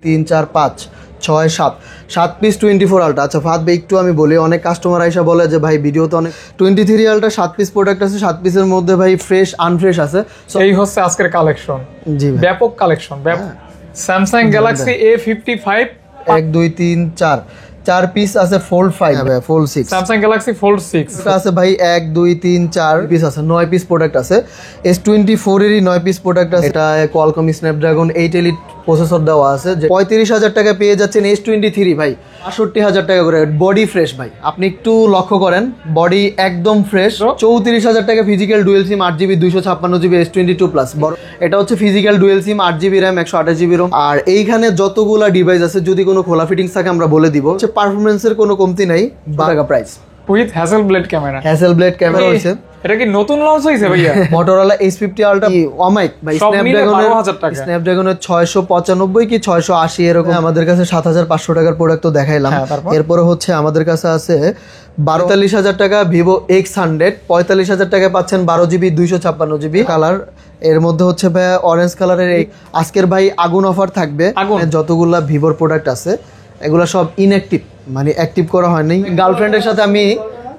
3 4 5 6 7 7 piece 24 আলটা। আচ্ছা ফাহাদ ভাই একটু আমি বলি, অনেক কাস্টমার আইসা বলে যে ভাই ভিডিওতে অনেক 23 আলটা 7 পিস প্রোডাক্ট আছে, 7 পিসের মধ্যে ভাই ফ্রেশ আনফ্রেশ আছে। এই হচ্ছে আজকের কালেকশন। জি ব্যাপক collection, Samsung Galaxy A55 1 2 3 4 4 piece আছে, ফোল্ড 5 ভাই, ফোল্ড 6 স্যামসাং গ্যালাক্সি ফোল্ড 6 আছে ভাই। 1 2 3 4 পিস আছে, 9 পিস প্রোডাক্ট আছে। S24 এরই 9 পিস প্রোডাক্ট আছে। এটা কোয়ালকম স্ন্যাপড্রাগন 8 এলিট প্রসেসর দেওয়া আছে। যে 35,000 টাকা পেয়ে যাচ্ছেন S23 ভাই, 62,000 টাকা করে। বডি ফ্রেশ ভাই, আপনি একটু লক্ষ্য করেন, বডি একদম ফ্রেশ। 34,000 টাকা ফিজিক্যাল ডুয়েল সিম 8GB 256GB S22 প্লাস। এটা হচ্ছে ফিজিক্যাল ডুয়েল সিম 8GB র্যাম 128GB রোম। আর এইখানে যতগুলা ডিভাইস আছে, যদি কোনো খোলা ফিটিংস থাকে আমরা বলে দিব। পারফরমেন্সের কোনো কমতি নাই। 12 টাকা price with hassle blade camera. Hassle blade camera হইছে। এটা কি নতুন লঞ্চ হইছে ভাইয়া? Motorola H50 Ultra অমাইক ভাই, স্ন্যাপড্রাগনের 695 কি 680 এরকম। আমাদের কাছে 7,500 টাকার প্রোডাক্ট তো দেখাইলাম। এরপরে হচ্ছে আমাদের কাছে আছে 42,000 টাকা ভিভো X100, 45,000 টাকায় পাচ্ছেন 12GB 256GB কালার। এর মধ্যে হচ্ছে ভাই অরেঞ্জ কালারের আজকের ভাই আগুন অফার থাকবে। যতগুলা ভিভোর প্রোডাক্ট আছে এগুলা সব ইনঅ্যাক্টিভ, মানে অ্যাক্টিভ করা হয়নি। গার্লফ্রেন্ডের সাথে আমি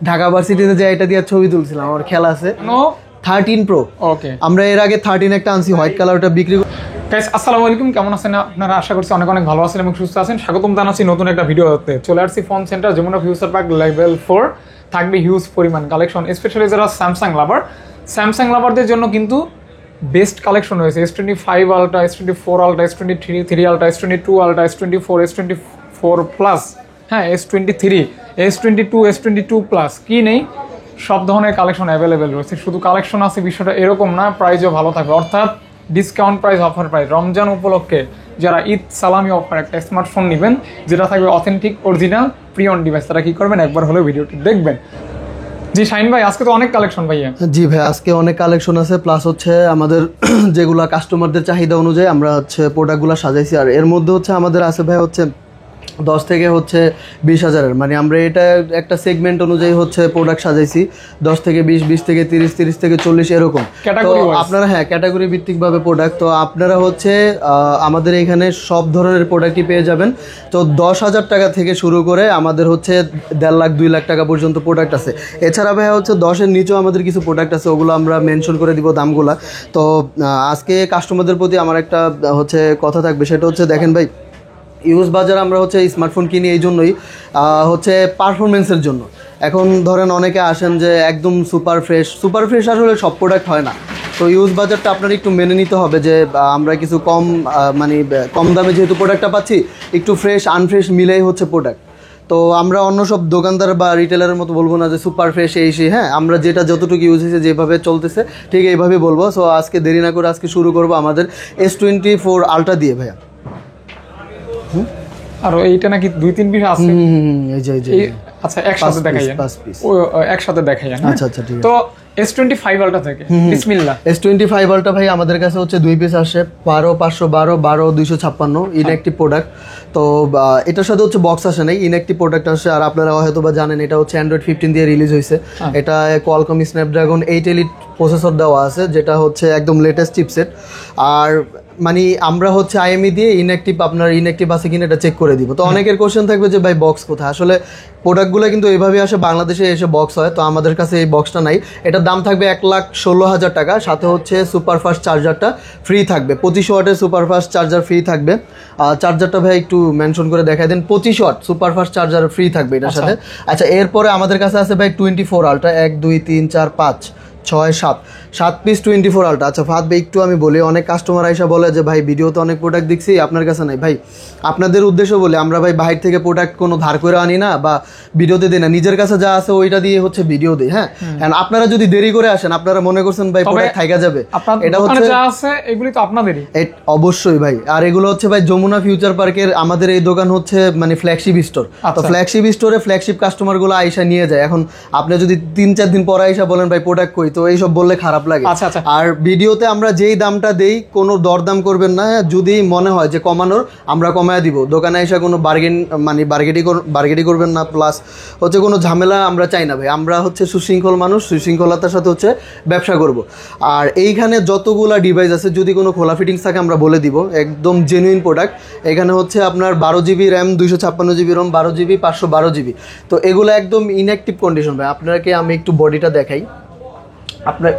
ঢাকা ভার্সিটিতে যে এটা দিয়ে ছবি তুলছিলাম, আমার খেলা আছে 13 Pro। ওকে, আমরা এর আগে 13 একটা আনছি, হোয়াইট কালারটা বিক্রি। গাইস আসসালামু আলাইকুম, কেমন আছেন আপনারা? আশা করছি অনেক অনেক ভালো আছেন এবং সুস্থ আছেন। স্বাগতম জানাচ্ছি নতুন একটা ভিডিওতে। চলে আসছি phone centre Jamuna future park level 4। থাকবে হিউজ পরিমাণ কালেকশন, স্পেশালি যারা স্যামসাং লাভারদের জন্য কিন্তু বেস্ট কালেকশন রয়েছে। S25 ultra, S24 ultra, S23 ultra, S22 ultra, S24, S24 plus, হ্যাঁ S23, S22, S22 প্লাস, কি নেই সব ধরনের কালেকশন অ্যাভেলেবেল রয়েছে। শুধু কালেকশন আছে বিষয়টা এরকম না, প্রাইসও ভালো থাকবে, অর্থাৎ discount price, offer price. Ramzan উপলক্ষে যারা ঈদ সালামি অফার একটা স্মার্টফোন নেবেন যেটা থাকবে authentic original pre on device, তারা কি করবেন, একবার হলেও ভিডিওটি দেখবেন। জি শাহিন ভাই, আজকে তো অনেক কালেকশন ভাইয়া। জি ভাই, আজকে অনেক কালেকশন আছে, প্লাস হচ্ছে আমাদের যেগুলা কাস্টমারদের চাহিদা অনুযায়ী আমরা হচ্ছে প্রোডাক্টগুলো সাজাইছি। আর এর মধ্যে হচ্ছে আমাদের আছে ভাই হচ্ছে 10 থেকে হচ্ছে 20,000-এর, মানে আমরা এটা একটা সেগমেন্ট অনুযায়ী হচ্ছে প্রোডাক্ট সাজাইছি। 10 থেকে 20, 20 থেকে 30, 30 থেকে 40 এরকম। তো আপনারা হ্যাঁ ক্যাটাগরি ভিত্তিকভাবে প্রোডাক্ট, তো আপনারা হচ্ছে আমাদের এখানে সব ধরনের প্রোডাক্টই পেয়ে যাবেন। তো 10,000 টাকা থেকে শুরু করে আমাদের হচ্ছে 1.5 লাখ 2 লাখ টাকা পর্যন্ত প্রোডাক্ট আছে। এছাড়া ভাই হচ্ছে 10-এর নিচেও আমাদের কিছু প্রোডাক্ট আছে, ওগুলো আমরা মেনশন করে দিব দামগুলা। তো আজকে কাস্টমারদের প্রতি আমার একটা হচ্ছে কথা থাকবে, সেটা হচ্ছে দেখেন ভাই, ইউজ বাজার আমরা হচ্ছে স্মার্টফোন কিনি এই জন্যই হচ্ছে পারফরমেন্সের জন্য। এখন ধরেন অনেকে আসেন যে একদম সুপার ফ্রেশ আসলে সব প্রোডাক্ট হয় না। তো ইউজ বাজারটা আপনার একটু মেনে নিতে হবে যে আমরা কিছু কম মানে কম দামে যেহেতু প্রোডাক্টটা পাচ্ছি, একটু ফ্রেশ আনফ্রেশ মিলেই হচ্ছে প্রোডাক্ট। তো আমরা অন্য সব দোকানদার বা রিটেলারের মতো বলবো না যে সুপার ফ্রেশ এই সেই, হ্যাঁ আমরা যেটা যতটুকু ইউজ হয়েছে যেভাবে চলতেছে ঠিক এইভাবে বলবো। সো আজকে দেরি না করে আজকে শুরু করবো আমাদের S24 আলট্রা দিয়ে ভাইয়া। আর এইটা নাকি 2-3 পিস আছে। এই আচ্ছা একসাথে দেখাই, ও একসাথে দেখাই। আচ্ছা আচ্ছা ঠিক আছে। তো S25 আলট্রা থেকে বিসমিল্লাহ। S25 আলট্রা ভাই আমাদের কাছে হচ্ছে 2 পিস আসে, 12 512, 12 256, ইনঅ্যাক্টিভ প্রোডাক্ট। তো এটার সাথে হচ্ছে বক্স আসে নাই, ইনঅ্যাক্টিভ প্রোডাক্ট আসে। আর আপনারা হয়তো বা জানেন এটা হচ্ছে Android 15 দিয়ে রিলিজ হয়েছে। এটা কোয়ালকম স্ন্যাপড্রাগন 8 এলিট প্রসেসর দেওয়া আছে, যেটা হচ্ছে একদম লেটেস্ট চিপসেট। আর মানে আমরা হচ্ছে IMEI দিয়ে আপনার ইনঅ্যাক্টিভ আছে কিনা এটা চেক করে দিব। তো অনেকের কোশ্চেন থাকবে যে ভাই বক্স কোথায়, আসলে প্রোডাক্টগুলো কিন্তু এইভাবে আসে, বাংলাদেশে এসে বক্স হয়। তো আমাদের কাছে এই বক্সটা নাই। এটার দাম থাকবে 1,16,000 টাকা, সাথে হচ্ছে সুপারফাস্ট চার্জারটা ফ্রি থাকবে। 25 ওয়াটের সুপারফাস্ট চার্জার ফ্রি থাকবে। চার্জারটা ভাই একটু মেনশন করে দেখাই দেন। 25 ওয়াট সুপারফাস্ট চার্জার ফ্রি থাকবে এটার সাথে। আচ্ছা এরপরে আমাদের কাছে আছে ভাই 24 আলট্রা, 1 2 3 4 5 6 7 পিস 24 আলট্রা। আচ্ছা ফাহাদ ভাই একটু আমি বলি, অনেক কাস্টমার আইসা বলে যে ভাই ভিডিওতে অনেক প্রোডাক্ট দেখছি আপনার কাছে নাই। ভাই আপনাদের উদ্দেশ্য বলে আমরা ভাই বাইরে থেকে প্রোডাক্ট কোনো ধার করে আনি না বা ভিডিওতে দিই না, নিজের কাছে যা আছে ওইটা দিয়ে হচ্ছে ভিডিও দিই। হ্যাঁ, আপনারা যদি দেরি করে আসেন, আপনারা মনে করছেন ভাই প্রোডাক্ট থাইকা যাবে, এটা হচ্ছে যা আছে এগুলি তো আপনাদেরই। অবশ্যই ভাই। আর এগুলো হচ্ছে ভাই যমুনা ফিউচার পার্কের আমাদের এই দোকান হচ্ছে মানে ফ্ল্যাগশিপ স্টোর। তো ফ্ল্যাগশিপ স্টোরে ফ্ল্যাগশিপ কাস্টমারগুলো আইসা নিয়ে যায়। এখন আপনি যদি 3-4 দিন পরে আইসা বলেন ভাই প্রোডাক্ট কই, তো তো এইসব বললে খারাপ লাগে। আচ্ছা আচ্ছা। আর ভিডিওতে আমরা যেই দামটা দেই কোনো দরদাম করবেন না, যদি মনে হয় যে কমানোর আমরা কমায় দিব। দোকানে এসে কোনো বার্গেটি করবেন না, প্লাস হচ্ছে কোনো ঝামেলা আমরা চাই না ভাই। আমরা হচ্ছে সুশৃঙ্খল মানুষ, সুশৃঙ্খলতার সাথে হচ্ছে ব্যবসা করব। আর এইখানে যতগুলা ডিভাইস আছে যদি কোনো খোলা ফিটিংস থাকে আমরা বলে দিব, একদম জেনুইন প্রোডাক্ট। এখানে হচ্ছে আপনার 12 GB RAM, 256 GB ROM, 12 GB, 512 GB. তো এগুলো একদম ইনঅ্যাক্টিভ কন্ডিশন ভাই। আপনাকে আমি একটু বডিটা দেখাই আপনার,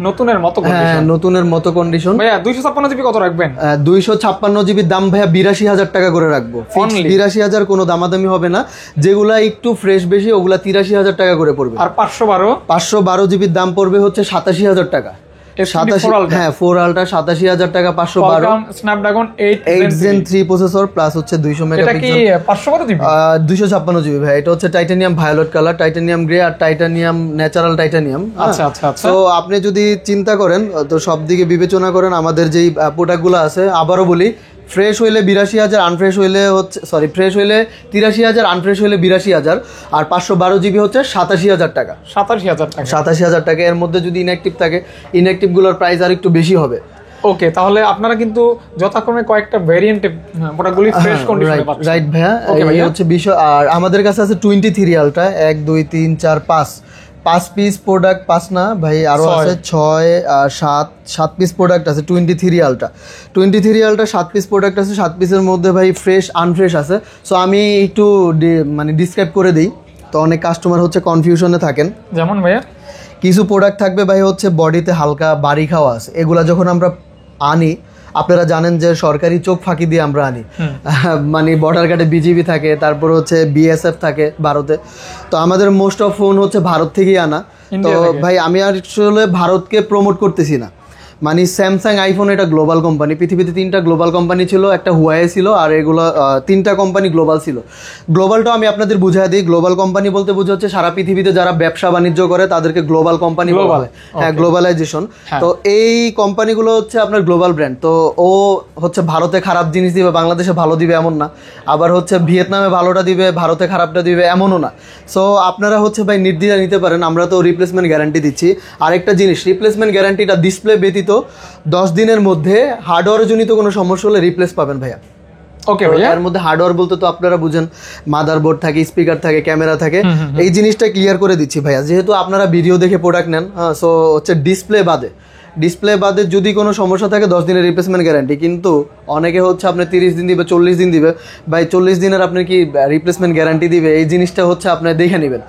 নতুনের মতো হ্যাঁ নতুনের মতো কন্ডিশন। ভাইয়া 256 জিবি কত রাখবেন? 256 জিবির দাম ভাইয়া 82,000 টাকা করে রাখবো। 82,000, কোনো দামাদামি হবে না। যেগুলা একটু ফ্রেশ বেশি ওগুলা 83,000 টাকা করে পড়বে। আর 512 জিবির দাম পড়বে হচ্ছে 87,000 টাকা। 87, হ্যাঁ 4 আলট্রা 87,000 টাকা। 512 স্ন্যাপড্রাগন 8 Gen 3 প্রসেসর, প্লাস হচ্ছে 200 মেগাপিক্সেল। এটা কি 512 জিবি? 256 জিবি ভাই। এটা হচ্ছে titanium violet colour, titanium grey আর টাইটানিয়াম ন্যাচারাল টাইটানিয়াম। আচ্ছা আচ্ছা আচ্ছা। তো আপনি যদি চিন্তা করেন তো সব দিকে বিবেচনা করেন, আমাদের যেই প্রোডাক্টগুলো আছে, আবারও বলি, ফ্রেশ হইলে 82,000, আনফ্রেশ হইলে হচ্ছে ফ্রেশ হইলে 83,000, আনফ্রেশ হইলে 82,000। আর 512 জিবি হচ্ছে 87,000 টাকা। 87,000 টাকা। এর মধ্যে যদি ইনঅ্যাক্টিভ থাকে, ইনঅ্যাক্টিভগুলোর প্রাইস আর একটু বেশি হবে। ওকে, তাহলে আপনারা কিন্তু যথাক্রমে কয়েকটা ভেরিয়েন্টে প্রোডাক্টগুলি ফ্রেশ কন্ডিশনে পাচ্ছেন। রাইট ভাইয়া, এই হচ্ছে বিষয়। আর আমাদের কাছে আছে 23 আলট্রা, 1 2 3 4 5 পিস প্রোডাক্ট, 5 না ভাই, আরো আছে 6 7 পিস প্রোডাক্ট আছে। 23 আলট্রা 7 পিস প্রোডাক্ট আছে। 7 পিসের মধ্যে ভাই ফ্রেশ আনফ্রেশ আছে। সো আমি একটু মানে ডিসক্রাইব করে দিই, তো অনেক কাস্টমার হচ্ছে কনফিউশনে থাকেন। যেমন ভাইয়া কিছু প্রোডাক্ট থাকবে ভাই হচ্ছে বডিতে হালকা বাড়ি খাওয়া আছে, এগুলা যখন আমরা আনি, আপনারা জানেন যে সরকারি চোখ ফাঁকি দিয়ে আমরা আনি। মানে বর্ডার গার্ডে বিজিবি থাকে, তারপর হচ্ছে বিএসএফ থাকে ভারতে। তো আমাদের মোস্ট অফ ফোন হচ্ছে ভারত থেকেই আনা। তো ভাই আমি আসলে ভারতকে প্রমোট করতেছি না। মানে স্যামসাং, আইফোন এটা গ্লোবাল কোম্পানি। পৃথিবীতে 3টা গ্লোবাল কোম্পানি ছিল, একটা হুয়াই ছিল, আর এগুলো 3টা কোম্পানি গ্লোবাল ছিল। গ্লোবালটাও আমি আপনাদের বুঝাই দিই। গ্লোবাল কোম্পানি বলতে বোঝা হচ্ছে সারা পৃথিবীতে যারা ব্যবসা বাণিজ্য করে তাদেরকে গ্লোবাল কোম্পানি বলা হয়। হ্যাঁ, গ্লোবালাইজেশন। তো এই কোম্পানিগুলো হচ্ছে আপনার গ্লোবাল ব্র্যান্ড। তো ও হচ্ছে ভারতে খারাপ জিনিস দিবে, বাংলাদেশে ভালো দিবে এমন না। আবার হচ্ছে ভিয়েতনামে ভালোটা দিবে, ভারতে খারাপটা দিবে এমনও না। সো আপনারা হচ্ছে ভাই নির্দ্বিধায় নিতে পারেন, আমরা তো রিপ্লেসমেন্ট গ্যারান্টি দিচ্ছি। আরেকটা জিনিস, রিপ্লেসমেন্ট গ্যারান্টিটা ডিসপ্লে ব্যতীত 10 দিনের মধ্যে হার্ডওয়্যার জনিত কোনো সমস্যা হলে রিপ্লেস পাবেন ভাইয়া। ওকে ভাইয়া, এর মধ্যে হার্ডওয়্যার বলতে তো আপনারা বুঝেন, মাদারবোর্ড থাকে, স্পিকার থাকে, ক্যামেরা থাকে। এই জিনিসটা ক্লিয়ার করে দিচ্ছি ভাইয়া, যেহেতু আপনারা ভিডিও দেখে প্রোডাক্ট নেন। হ্যাঁ, সো হচ্ছে ডিসপ্লে বাদে যদি কোনো সমস্যা থাকে 10 দিনের রিপ্লেসমেন্ট গ্যারান্টি। কিন্তু অনেকে হচ্ছে আপনি 30 দিন দিবে, 40 দিন দিবে। ভাই 40 দিনের আপনি কি রিপ্লেসমেন্ট গ্যারান্টি দিবে? এই জিনিসটা হচ্ছে আপনি দেখে নেবেন।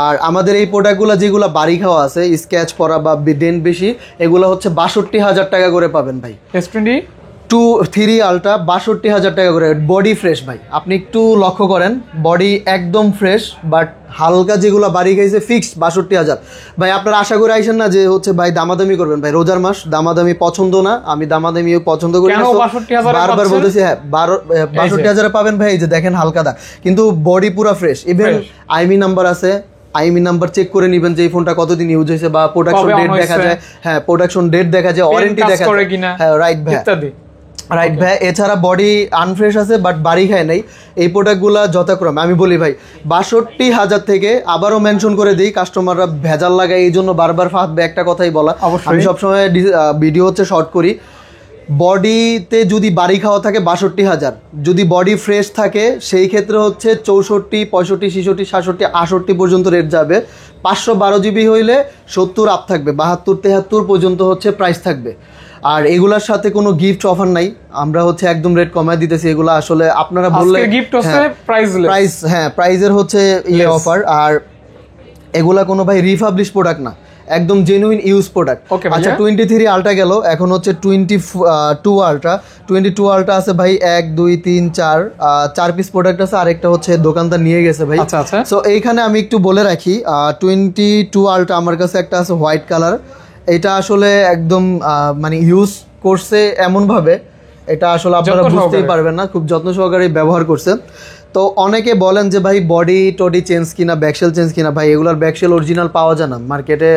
আর আমাদের এই প্রোডাক্টগুলো যেগুলো বাড়ি খাওয়া আছে, স্ক্র্যাচ পড়া বা ডেন্ট বেশি, এগুলো হচ্ছে 62,000 টাকা করে পাবেন ভাই। S23 আলট্রা 62,000 টাকা করে। বডি ফ্রেশ ভাই, আপনি একটু লক্ষ্য করেন, বডি একদম ফ্রেশ, বাট হালকা যেগুলো বাড়ি খাইছে ফিক্সড 62,000। ভাই আপনারা আশা করে আইসেন না যে হচ্ছে ভাই দামাদামি করবেন। ভাই রোজার মাস, দামাদামি পছন্দ না, আমি দামাদামি পছন্দ করি না। বারবার বলতেছি, হ্যাঁ 62,000 পাবেন ভাই। এই যে দেখেন হালকা দা, কিন্তু বডি পুরা ফ্রেশ। ইভেন আইমি নাম্বার আছে, আইমি নাম্বার চেক করে নেবেন যে এই ফোনটা কতদিন ইউজ হয়েছে, বা প্রোডাকশন ডেট দেখা যায়। হ্যাঁ, প্রোডাকশন ডেট দেখা যায়, ওয়ারেন্টি দেখা যায়। হ্যাঁ রাইট ভাই, রাইট ভাই। এছাড়া বডি আনফ্রেশ আছে বাট বাড়ি খায় নাই। এই প্রোডাক্টগুলো যথাক্রমে আমি বলি ভাই 62,000 থেকে, আবারও মেনশন করে দিই, কাস্টমাররা ভেজাল লাগায় এই জন্য বারবার ফাঁকবে একটা কথাই বলা। আমি সবসময় ভিডিও হচ্ছে শর্ট করি। বডিতে যদি বাড়ি খাওয়া থাকে 62,000, যদি বডি ফ্রেশ থাকে সেই ক্ষেত্রে হচ্ছে 64, 65, 66, 67, 68 পর্যন্ত রেট যাবে। 512 জিবি হইলে 70 আপ থাকবে, 72, 73 পর্যন্ত হচ্ছে প্রাইস থাকবে। আর এগুলার সাথে কোনো গিফট অফার নাই, আমরা হচ্ছে একদম রেট কমায় দিতেছি। এগুলো আসলে আপনারা বললে প্রাইস, হ্যাঁ প্রাইজের হচ্ছে ইয়ে অফার। আর এগুলা কোনো ভাই রিফাবলিশ প্রোডাক্ট না, একদম জেনুইন ইউজ প্রোডাক্ট। আচ্ছা 23 আলট্রা গেল, এখন হচ্ছে 22 আলট্রা আছে ভাই। 1 2 3 4 পিস প্রোডাক্ট আছে। আরেকটা হচ্ছে দোকানদার নিয়ে গেছে ভাই। সো এইখানে আমি একটু বলে রাখি, 22 আলট্রা আমার কাছে একটা আছে হোয়াইট কালার। এটা আসলে একদম মানে ইউজ করছে এমনভাবে, এটা আসলে আপনারা বুঝতেই পারবেন না, খুব যত্ন সহকারে ব্যবহার করছে। তো অনেকে বলেন যে ভাই বডি টডি চেঞ্জ কিনা, ব্যাকশেল চেঞ্জ কিনা। ভাই এগুলোর ব্যাকশেল অরিজিনাল পাওয়া যায় না, মার্কেটে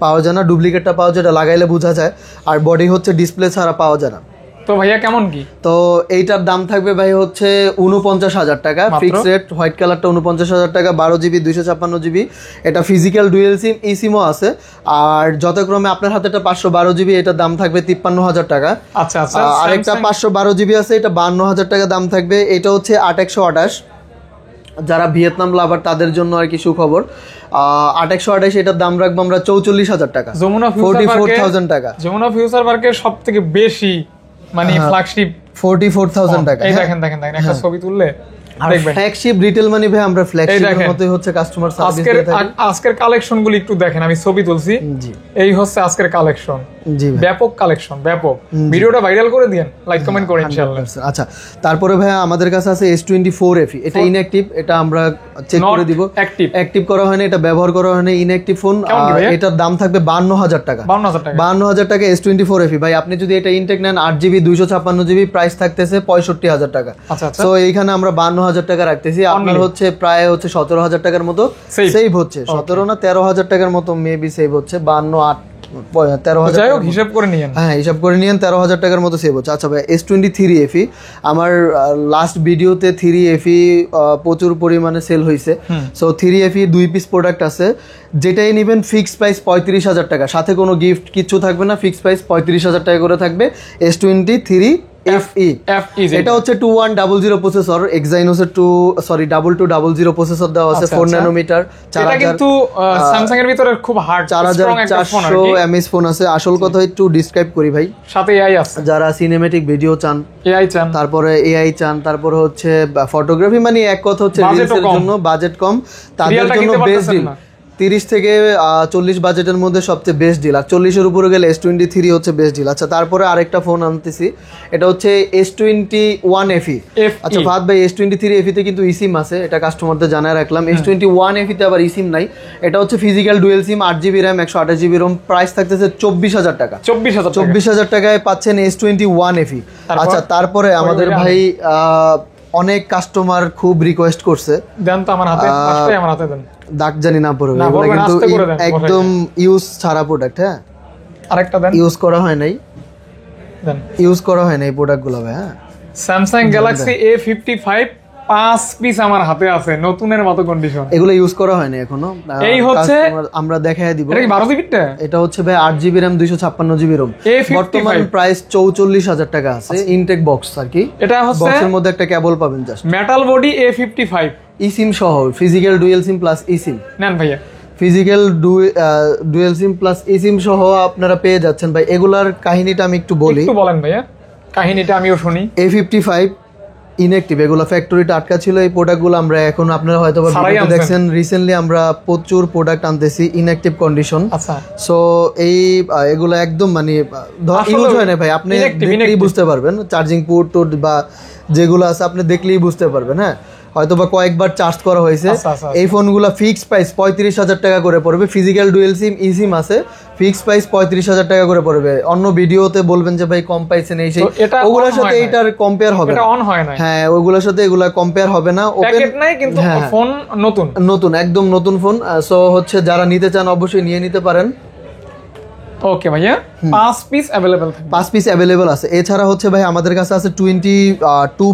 পাওয়া যায় না, ডুপ্লিকেটটা পাওয়া যায়, এটা লাগাইলে বোঝা যায়। আর বডি হচ্ছে ডিসপ্লে ছাড়া পাওয়া যায় না। তো ভাইয়া কেমন কি? তো এইটার দাম থাকবে ভাই হচ্ছে 49,000 টাকা ফিক্স রেট। হোয়াইট কালারটা 49,000 টাকা, 12GB 256GB। এটা ফিজিক্যাল ডুয়েল সিম, ই সিমও আছে। আর যথাক্রমে আপনার হাতে এটা 512GB, এটার দাম থাকবে 53,000 টাকা। আচ্ছা আচ্ছা। আরেকটা 512GB আছে, এটা 52,000 টাকা দাম থাকবে। এটা হচ্ছে 8128, যারা ভিয়েতনাম লাভার তাদের জন্য আর কি সুখবর। 8128 এটার দাম রাখবো আমরা 44,000 টাকা, যমুনা 44,000 টাকা। যমুনা ফিউচার পার্কের সব থেকে বেশি মানে ফ্ল্যাগশিপ 44,000 টাকা। এই দেখেন দেখেন দেখেন, একটা ছবি তুললে দেখবেন ফ্ল্যাগশিপ রিটেল মানে ভাই আমরা ফ্ল্যাগশিপের মতই হচ্ছে কাস্টমার সার্ভিস দিয়ে থাকি। আজকের কালেকশন গুলো একটু দেখেন, আমি ছবি তুলছি। জি, এই হচ্ছে আজকের কালেকশন। জি ভাই, ব্যাপক কালেকশন, ব্যাপক। ভিডিওটা ভাইরাল করে দিয়েন, লাইক কমেন্ট করে ইনশাআল্লাহ। আচ্ছা, তারপরে ভাই আমাদের কাছে আছে S24 FE। এটা ইনঅ্যাক্টিভ, এটা আমরা চেক করে দিব। অ্যাক্টিভ করা হয়নি, এটা ব্যবহার করা হয়নি, ইনঅ্যাক্টিভ ফোন। এটার দাম থাকবে 52,000 টাকা। 52,000 টাকা S24 FE। ভাই আপনি যদি এটা ইনটেক নেন 8GB 256GB, প্রাইস থাকতেছে 65,000 টাকা। তো এইখানে আমরা 52,000 টাকা রাখতেছি। আপনার হচ্ছে প্রায় হচ্ছে 17,000 টাকার মতো সেভ হচ্ছে। 17 না 13,000 টাকার মতো মেবি সেভ হচ্ছে। 52 13,000, যাই হোক হিসাব করে নিয়েন। হ্যাঁ, হিসাব করে নিয়েন, 13,000 টাকার মতো সেভ হচ্ছে। আচ্ছা ভাই, S23 FE আমার লাস্ট ভিডিওতে 3 FE প্রচুর পরিমাণে সেল হয়েছে। সো 3 FE 2 পিস প্রোডাক্ট আছে, যেটাই নেবেন ফিক্সড প্রাইস 35,000 টাকা, সাথে কোনো গিফট কিছু থাকবে না, ফিক্সড প্রাইস 35,000 টাকা করে থাকবে। S23 FE এটা হচ্ছে 2100 প্রসেসর, Exynos এর 2200 প্রসেসর দেওয়া আছে, 4 ন্যানোমিটার। এটা কিন্তু স্যামসাং এর ভিতরে খুব হার্ড, 4400 mAh ফোন আছে। আসল কথা একটু ডিসক্রাইব করি ভাই, সাথে এআই আছে। যারা সিনেমেটিক ভিডিও চান, এআই চান, তারপরে এআই চান, তারপরে হচ্ছে ফটোগ্রাফি, মানে এক কথা হচ্ছে রিলসের জন্য বাজেট কম, তাদের জন্য বেস্ট ডিল। 30 থেকে 40 বাজেটের মধ্যে সবচেয়ে বেস্ট ডিল। আর 40-এর উপরে গেলে S23 হচ্ছে বেস্ট ডিল। আচ্ছা, তারপরে আরেকটা ফোন আনতেছি, এটা হচ্ছে S21 FE। আচ্ছা ফাহাদ ভাই, S23 FE তে কিন্তু ইসিম আছে, এটা কাস্টমারদের জানায় রাখলাম। S21 FE তে আবার ইসিম নাই। এটা হচ্ছে ফিজিক্যাল ডুয়েল সিম, 8GB RAM 128GB ROM, price থাকতেছে 24,000 টাকা। 24,000 টাকায় পাচ্ছেন S21 FE। আচ্ছা, তারপরে আমাদের ভাই অনেক কাস্টমার খুব রিকোয়েস্ট করছে, দেন তো আমার হাতে, আমার হাতে দেন, দাগ জানি না পড়বে, কিন্তু একদম ইউজ ছাড়া প্রোডাক্ট। হ্যাঁ, আরেকটা দেন, ইউজ করা হয় নাই, দেন ইউজ করা হয় নাই প্রোডাক্টগুলো ভাই। হ্যাঁ, স্যামসাং গ্যালাক্সি A55 5 পিস আমার হাতে আছে, নতুনের মতো কন্ডিশন। এগুলো ইউজ করা হয়নি এখনো। এই হচ্ছে আমরা দেখায় দিব। এটা কি 12 জিবি টা? এটা হচ্ছে ভাই 8GB RAM 256GB ROM। বর্তমান প্রাইস 44,000 টাকা আছে। ইনটেক বক্স আর কি, এটা হচ্ছে বক্সের মধ্যে একটা কেবল পাবেন, just metal body A55 eSIM সহ, physical dual SIM plus eSIM. নেন ভাইয়া, physical dual SIM plus eSIM সহ আপনারা পেয়ে যাচ্ছেন ভাই। এগুলার কাহিনীটা আমি একটু বলি। একটু বলেন ভাইয়া, কাহিনীটা আমিও শুনি। A55 ইনঅ্যাক্টিভ, এগুলো ফ্যাক্টরিতে আটকা ছিল। এই প্রোডাক্টগুলো আমরা এখন আপনারা হয়তো ভিডিওতে দেখছেন, রিসেন্টলি আমরা প্রচুর প্রোডাক্ট আনতেছি ইনঅ্যাক্টিভ কন্ডিশন। আচ্ছা, সো এগুলো একদম মানে ইউজ হয় না ভাই, আপনি দেখলেই বুঝতে পারবেন। চার্জিং পোর্ট বা যেগুলো আছে আপনি দেখলেই বুঝতে পারবেন। হ্যাঁ, হয়তো বা কয়েকবার চার্জ করা হয়েছে। এই ফোনগুলো ফিক্সড প্রাইস 35,000 টাকা করে পড়বে। ফিজিক্যাল ডুয়েল সিম ইসিম আছে, ফিক্সড প্রাইস 35,000 টাকা করে পড়বে। অন্য ভিডিওতে বলবেন যে ভাই কম পাইছেন এই সেই, ওগুলোর সাথে এইটার কম্পেয়ার হবে না। হ্যাঁ, ওগুলোর সাথে এগুলা কম্পেয়ার হবে না। প্যাকেট নাই কিন্তু ফোন নতুন, নতুন একদম নতুন ফোন। সো হচ্ছে যারা নিতে চান অবশ্যই নিয়ে নিতে পারেন। ওকে ভাইয়া, 5 পিস अवेलेबल থাকে, 5 পিস अवेलेबल আছে। এছাড়া হচ্ছে ভাই আমাদের কাছে আছে 22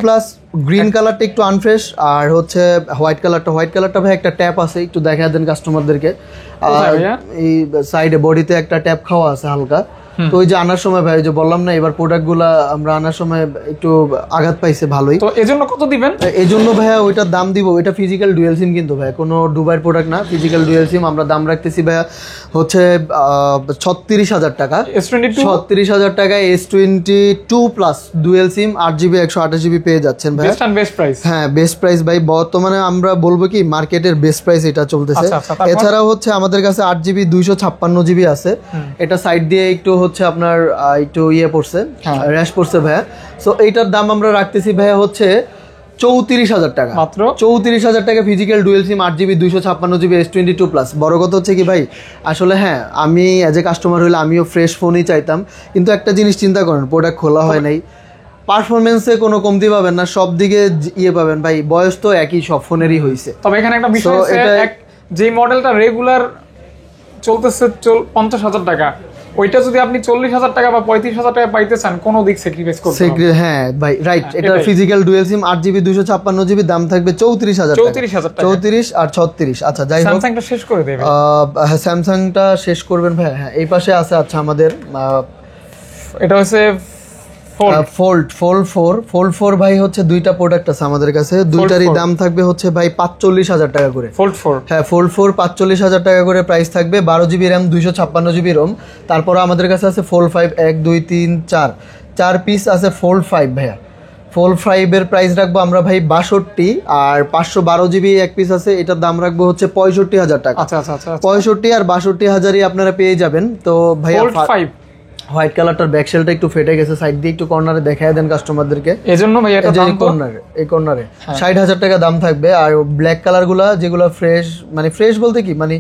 প্লাস গ্রিন কালারটা একটু আনফ্রেশ, আর হচ্ছে হোয়াইট কালারটা ভাই একটা ট্যাপ আছে, একটু দেখা দেন কাস্টমারদেরকে। এই সাইডে বডিতে একটা ট্যাপ খাওয়া আছে হালকা। তো ওই যে আনার সময় ভাই, যে বললাম না, এবার প্রোডাক্টগুলো আমরা আনার সময় একটু আঘাত পাইছে ভালোই। তো এজন্য কত দিবেন? এজন্য ভাইয়া ওইটার দাম দিব, এটা ফিজিক্যাল ডুয়েল সিম কিন্তু ভাই, কোনো দুবাইয়ের প্রোডাক্ট না, ফিজিক্যাল ডুয়েল সিম। আমরা দাম রাখতেছি ভাইয়া হচ্ছে 36,000 টাকা। 36,000 টাকায় S22 প্লাস ডুয়েল সিম 8GB 128GB পেয়ে যাচ্ছেন ভাই। Best price. হ্যাঁ, বেস্ট প্রাইস ভাই, বর্তমানে আমরা বলবো কি মার্কেটের বেস্ট প্রাইস এটা চলতেছে। এছাড়াও হচ্ছে আমাদের কাছে 8GB 256GB আছে। এটা সাইড দিয়ে একটু হচ্ছে আপনার একটু পড়ছে, র্যাশ পড়ছে ভাইয়া। সো এইটার দাম আমরা রাখতেছি ভাইয়া হচ্ছে 34,000 টাকা, মাত্র 34,000 টাকা। ফিজিক্যাল ডুয়েল সিম 8GB 256GB S22 প্লাস। বড় কথা হচ্ছে কি ভাই, আসলে হ্যাঁ, আমি অ্যাজ এ কাস্টমার হইলে আমিও ফ্রেশ ফোনই চাইতাম, কিন্তু একটা জিনিস চিন্তা করেন, প্রোডাক্ট খোলা হয় নাই, পারফরমেন্সে কোনো কমতি পাবেন না, সব দিকে পাবেন ভাই। বয়স তো একই, সব ফোনেরই হয়েছে। তবে এখানে একটা বিষয় আছে, যে মডেলটা রেগুলার চলতেছে 50,000 টাকা, ওইটা যদি আপনি 40,000 টাকা বা 35,000 টাকা পাইতে চান, কোন দিক স্যাক্রিফাইস করতে হবে? হ্যাঁ ভাই, রাইট। এটা ফিজিক্যাল ডুয়েল সিম 8GB 256GB, দাম থাকবে 34,000 টাকা। 34 আর 36। আচ্ছা যাই হোক, স্যামসাংটা শেষ করে দেবে। হ্যাঁ স্যামসাংটা শেষ করবেন ভাই। হ্যাঁ এই পাশে আছে আচ্ছা আমাদের এটা হচ্ছে ফোল্ড 4 ভাই হচ্ছে দুইটা প্রোডাক্ট আছে আমাদের কাছে, দুইটারই দাম থাকবে হচ্ছে ভাই 45,000 টাকা করে। ফোল্ড 4, হ্যাঁ ফোল্ড 4 45,000 টাকা করে প্রাইস থাকবে, 12GB র্যাম 256GB রোম। তারপর আমাদের কাছে আছে ফোল্ড 5 1 2 3 4 পিস আছে ফোল্ড 5 ভাইয়া। ফোল্ড 5 এর প্রাইস রাখবো আমরা ভাই 62, আর 512GB এক পিস আছে, এটার দাম রাখবো হচ্ছে 65,000 টাকা। আচ্ছা আচ্ছা আচ্ছা 65 আর 62,000ই আপনারা পেয়ে যাবেন। তো ভাইয়া ফোল্ড 5 হোয়াইট কালারটার ব্যাক শেলটা একটু ফেটে গেছে, সাইড দিয়ে একটু কর্নারে দেখায় দেন কাস্টমারদেরকে। এজন্য ভাই এটা দাম তো এই কর্নারে 60,000 টাকা দাম থাকবে। আর ব্ল্যাক কালারগুলা যেগুলো ফ্রেশ, মানে ফ্রেশ বলতে কি, মানে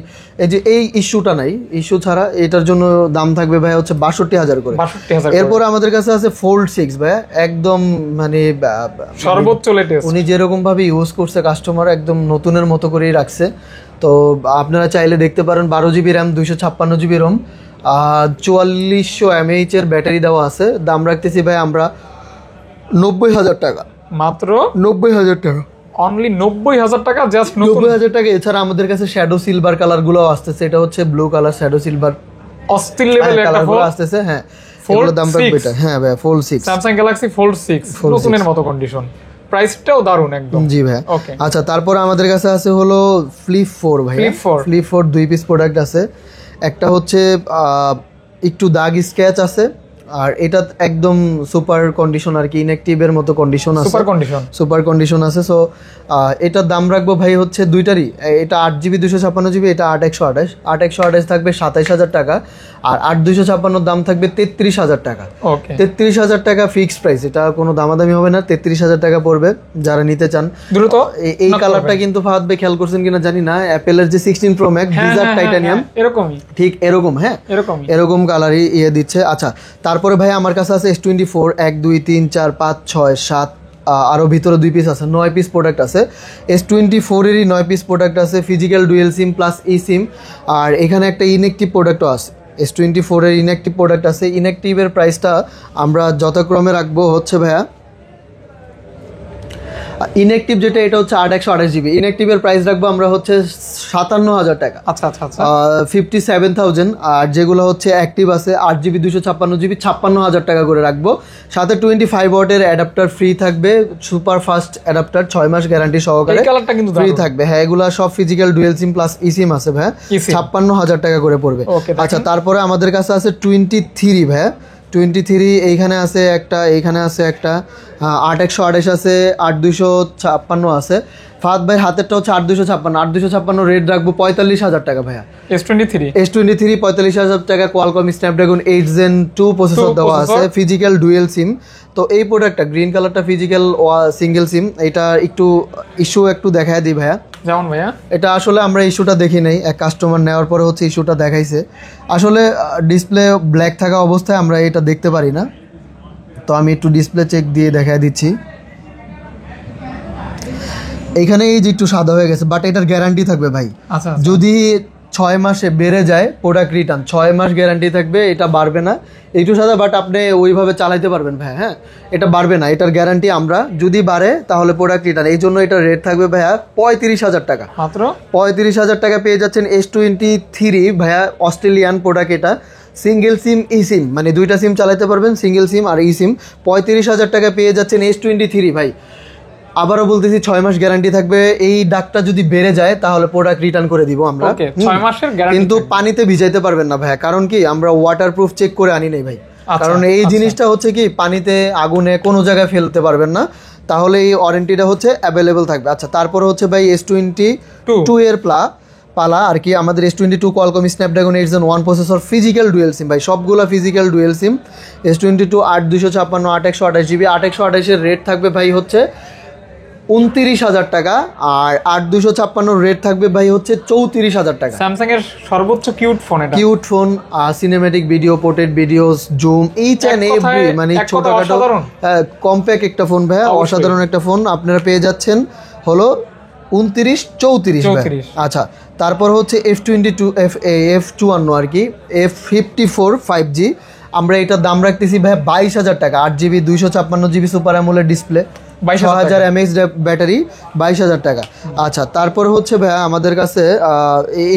এই যে এই ইস্যুটা নাই, ইস্যু ছাড়া এটার জন্য দাম থাকবে ভাই হচ্ছে 62,000 করে। 62,000। এরপর আমাদের কাছে আছে ফোল্ড 6 ভাই, একদম মানে সর্বোচ্চ লেটেস্ট, উনি যেরকম ভাবে ইউজ করছে কাস্টমার একদম নতুনের মতো করেই রাখছে। তো আপনারা চাইলে দেখতে পারেন, 12GB RAM 256GB ROM, 4400 mAh এর ব্যাটারি দেওয়া আছে। দাম রাখতেছি ভাই আমরা 90,000 টাকা, মাত্র 90,000 টাকা, অনলি 90,000 টাকা, জাস্ট 90,000 টাকা। এছাড়া আমাদের কাছে শ্যাডো সিলভার কালার গুলো আসতেছে, এটা হচ্ছে ব্লু কালার শ্যাডো সিলভার অস্থির লেভেলের একটা ফোন আসতেছে। হ্যাঁ এগুলোর দাম রাখবে এটা। হ্যাঁ ভাই ফোল্ড 6, স্যামসাং গ্যালাক্সি ফোল্ড 6 নতুনের মতো কন্ডিশন, প্রাইসটাও দারুন একদম। জি ভাই। ওকে আচ্ছা তারপর আমাদের কাছে আছে হলো ফ্লিপ 4 ভাই। ফ্লিপ 4 দুই পিস প্রোডাক্ট আছে, একটা হচ্ছে একটু দাগ স্ক্র্যাচ আছে, আর এটা একদম সুপার কন্ডিশন আর কি, ইনঅ্যাক্টিভের মতো কন্ডিশন আছে, সুপার কন্ডিশন আছে। সো এটার দাম রাখবো ভাই হচ্ছে দুইটারই, এটা 8GB 256GB, এটা 8 128 থাকবে 27,000 টাকা, আর 8 256 দাম থাকবে 33,000 টাকা। 33,000 টাকা ফিক্সড প্রাইস, এটা কোনো দামাদামি হবে না, 33,000 টাকা পড়বে যারা নিতে চান দ্রুত। এই কালারটা কিন্তু ফাহাদ ভাই খেয়াল করছেন কিনা জানি না, অ্যাপেলের যে 16 Pro Max ডিজার টাইটানিয়াম এরকমই, ঠিক এরকম, হ্যাঁ এরকম কালারই দিচ্ছে। আচ্ছা তারপরে ভাই আমার কাছে আছে S24 1 2 3 4 5 6 7, আরও ভিতরে 2 পিস আছে, 9 পিস প্রোডাক্ট আছে। S24 এরই 9 পিস প্রোডাক্ট আছে, physical dual SIM plus E সিম, আর এখানে একটা ইনঅ্যাক্টিভ প্রোডাক্টও আছে। S24 এর ইনঅ্যাক্টিভ প্রোডাক্ট আছে, ইনঅ্যাক্টিভের প্রাইসটা আমরা যথাক্রমে রাখবো হচ্ছে ভাইয়া, ইনঅ্যাক্টিভ যেটা এটা হচ্ছে 8 128GB, ইনঅ্যাক্টিভের প্রাইস রাখবো আমরা হচ্ছে 57,000 টাকা। আচ্ছা আচ্ছা আচ্ছা 57,000। আর যেগুলো হচ্ছে অ্যাক্টিভ আছে 8GB 256GB 56,000 টাকা করে রাখবো। সাথে 25 ওয়াটের অ্যাডাপ্টার ফ্রি থাকবে, সুপার ফাস্ট অ্যাডাপ্টার, 6 মাস গ্যারান্টি সহকারে ফ্রি থাকবে। হ্যাঁ এগুলা সব physical dual SIM plus E সিম আছে ভাই, 56,000 টাকা করে পড়বে। আচ্ছা তারপরে আমাদের কাছে আছে 23 ভাই, 23 এইখানে আছে একটা, এইখানে আছে একটা, 8 128 আছে, 8 256 আছে। ফাহাদ ভাই হাতেরটা হচ্ছে 8 256 রেট রাখবো 45,000 টাকা ভাইয়া। S23 45,000 টাকা, কোয়ালকম স্ন্যাপড্রাগন 8 Gen 2 প্রসেসর দেওয়া আছে, ফিজিক্যাল ডুয়েল সিম। তো এই প্রোডাক্টটা গ্রিন কালারটা ফিজিক্যাল সিঙ্গেল সিম, এটা একটু ইস্যু একটু দেখায় দিই ভাইয়া। যেমন ভাইয়া এটা আসলে আমরা ইস্যুটা দেখি নাই, এক কাস্টমার নেওয়ার পরে হচ্ছে ইস্যুটা দেখাইছে। আসলে ডিসপ্লে ব্ল্যাক থাকা অবস্থায় আমরা এটা দেখতে পারি না, তো আমি একটু ডিসপ্লে চেক দিয়ে দেখায় দিচ্ছি। এইখানে এই যে একটু সাদা হয়ে গেছে, বাট এটার গ্যারান্টি থাকবে ভাই। আচ্ছা যদি 6 মাসে বেড়ে যায় প্রোডাক্ট রিটার্ন, 6 মাস গ্যারান্টি থাকবে, এটা বাড়বে না। একটু সাদা বাট আপনি ওইভাবে চালাইতে পারবেন ভাই। হ্যাঁ এটা বাড়বে না, এটার গ্যারান্টি আমরা, যদি বাড়ে তাহলে প্রোডাক্ট রিটার্ন। এই জন্য এটার রেট থাকবে ভাইয়া 35,000 টাকা, মাত্র 35,000 টাকা পেয়ে যাচ্ছেন S23 ভাইয়া, অস্ট্রেলিয়ান প্রোডাক্ট এটা, সিঙ্গেল সিম ই সিম, মানে দুইটা সিম চালাতে পারবেন, সিঙ্গেল সিম আর ই সিম। 35,000 টাকা পেয়ে যাচ্ছেন S23 ভাই। আবারও বলতেছি 6 মাস গ্যারান্টি থাকবে, এই ডাকটা যদি বেড়ে যায় তাহলে প্রোডাক্ট রিটার্ন করে দিব আমরা। 6 মাসের গ্যারান্টি, কিন্তু পানিতে ভিজাইতে পারবেন না ভাই, কারণ কি আমরা ওয়াটারপ্রুফ চেক করে আনি নাই ভাই। কারণ এই জিনিসটা হচ্ছে কি পানিতে আগুনে কোনো জায়গায় ফেলতে পারবেন না, তাহলে এই ওয়ারেন্টিটা হচ্ছে অ্যাভেলেবল থাকবে। আচ্ছা তারপর হচ্ছে ভাই S22 এর পালা আর কি, আমাদের S22 Qualcomm Snapdragon 8 Gen 1 processor, physical dual SIM ভাই, সবগুলো ফিজিক্যাল ডুয়েল সিম। S22 8 256 8 128GB, 8 128 এর রেট থাকবে ভাই হচ্ছে 29,000 টাকা, আর 8 256 রেট থাকবে ভাই হচ্ছে 34,000 টাকা। স্যামসাং এর সর্বোচ্চ কিউট ফোন এটা, cute phone, cinematic video, portrait videos, zoom, each and every, মানে ছোটখাটো কম্প্যাক্ট একটা ফোন ভাই, অসাধারণ একটা ফোন আপনারা পেয়ে যাচ্ছেন হলো 29 34 ভাই। 34 আচ্ছা তারপর হচ্ছে F22 F51 আর কি F54 5G, আমরা এটার দাম রাখতেছি ভাই 22,000 টাকা। 8GB 256GB super AMOLED display, 6000 mAh battery, 22,000 টাকা। আচ্ছা তারপর হচ্ছে ভাই আমাদের কাছে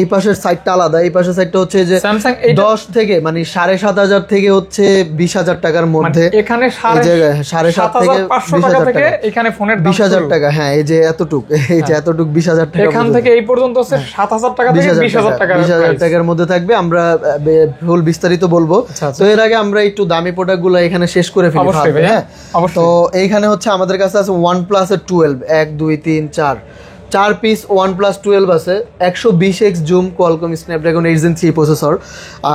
এই পাশের সাইডটা আলাদা, এই পাশের সাইডটা হচ্ছে যে স্যামসাং 10 থেকে মানে 7,500 থেকে হচ্ছে 20,000 টাকার মধ্যে, এখানে এই জায়গায় 7,500 থেকে 7,500 টাকা 20,000 থেকে টাকা, এখানে ফোনের দাম 20,000 টাকা। হ্যাঁ এই যে এতটুক, এই যে এতটুক 20,000 টাকা এখান থেকে এই পর্যন্ত হচ্ছে 7,000 টাকা থেকে 20,000 টাকা 20,000 টাকার মধ্যে থাকবে। আমরা ফুল বিস্তারিত বলবো। তো এর আগে আমরা একটু দামি প্রোডাক্টগুলো এখানে শেষ করে ফেলি। অবশ্যই ভাই, হ্যাঁ অবশ্যই। তো এইখানে হচ্ছে আমাদের কাছে আছে OnePlus 12 1 2 3 4 পিস OnePlus 12 আছে, 120x zoom, Qualcomm Snapdragon 8 Gen 3 processor.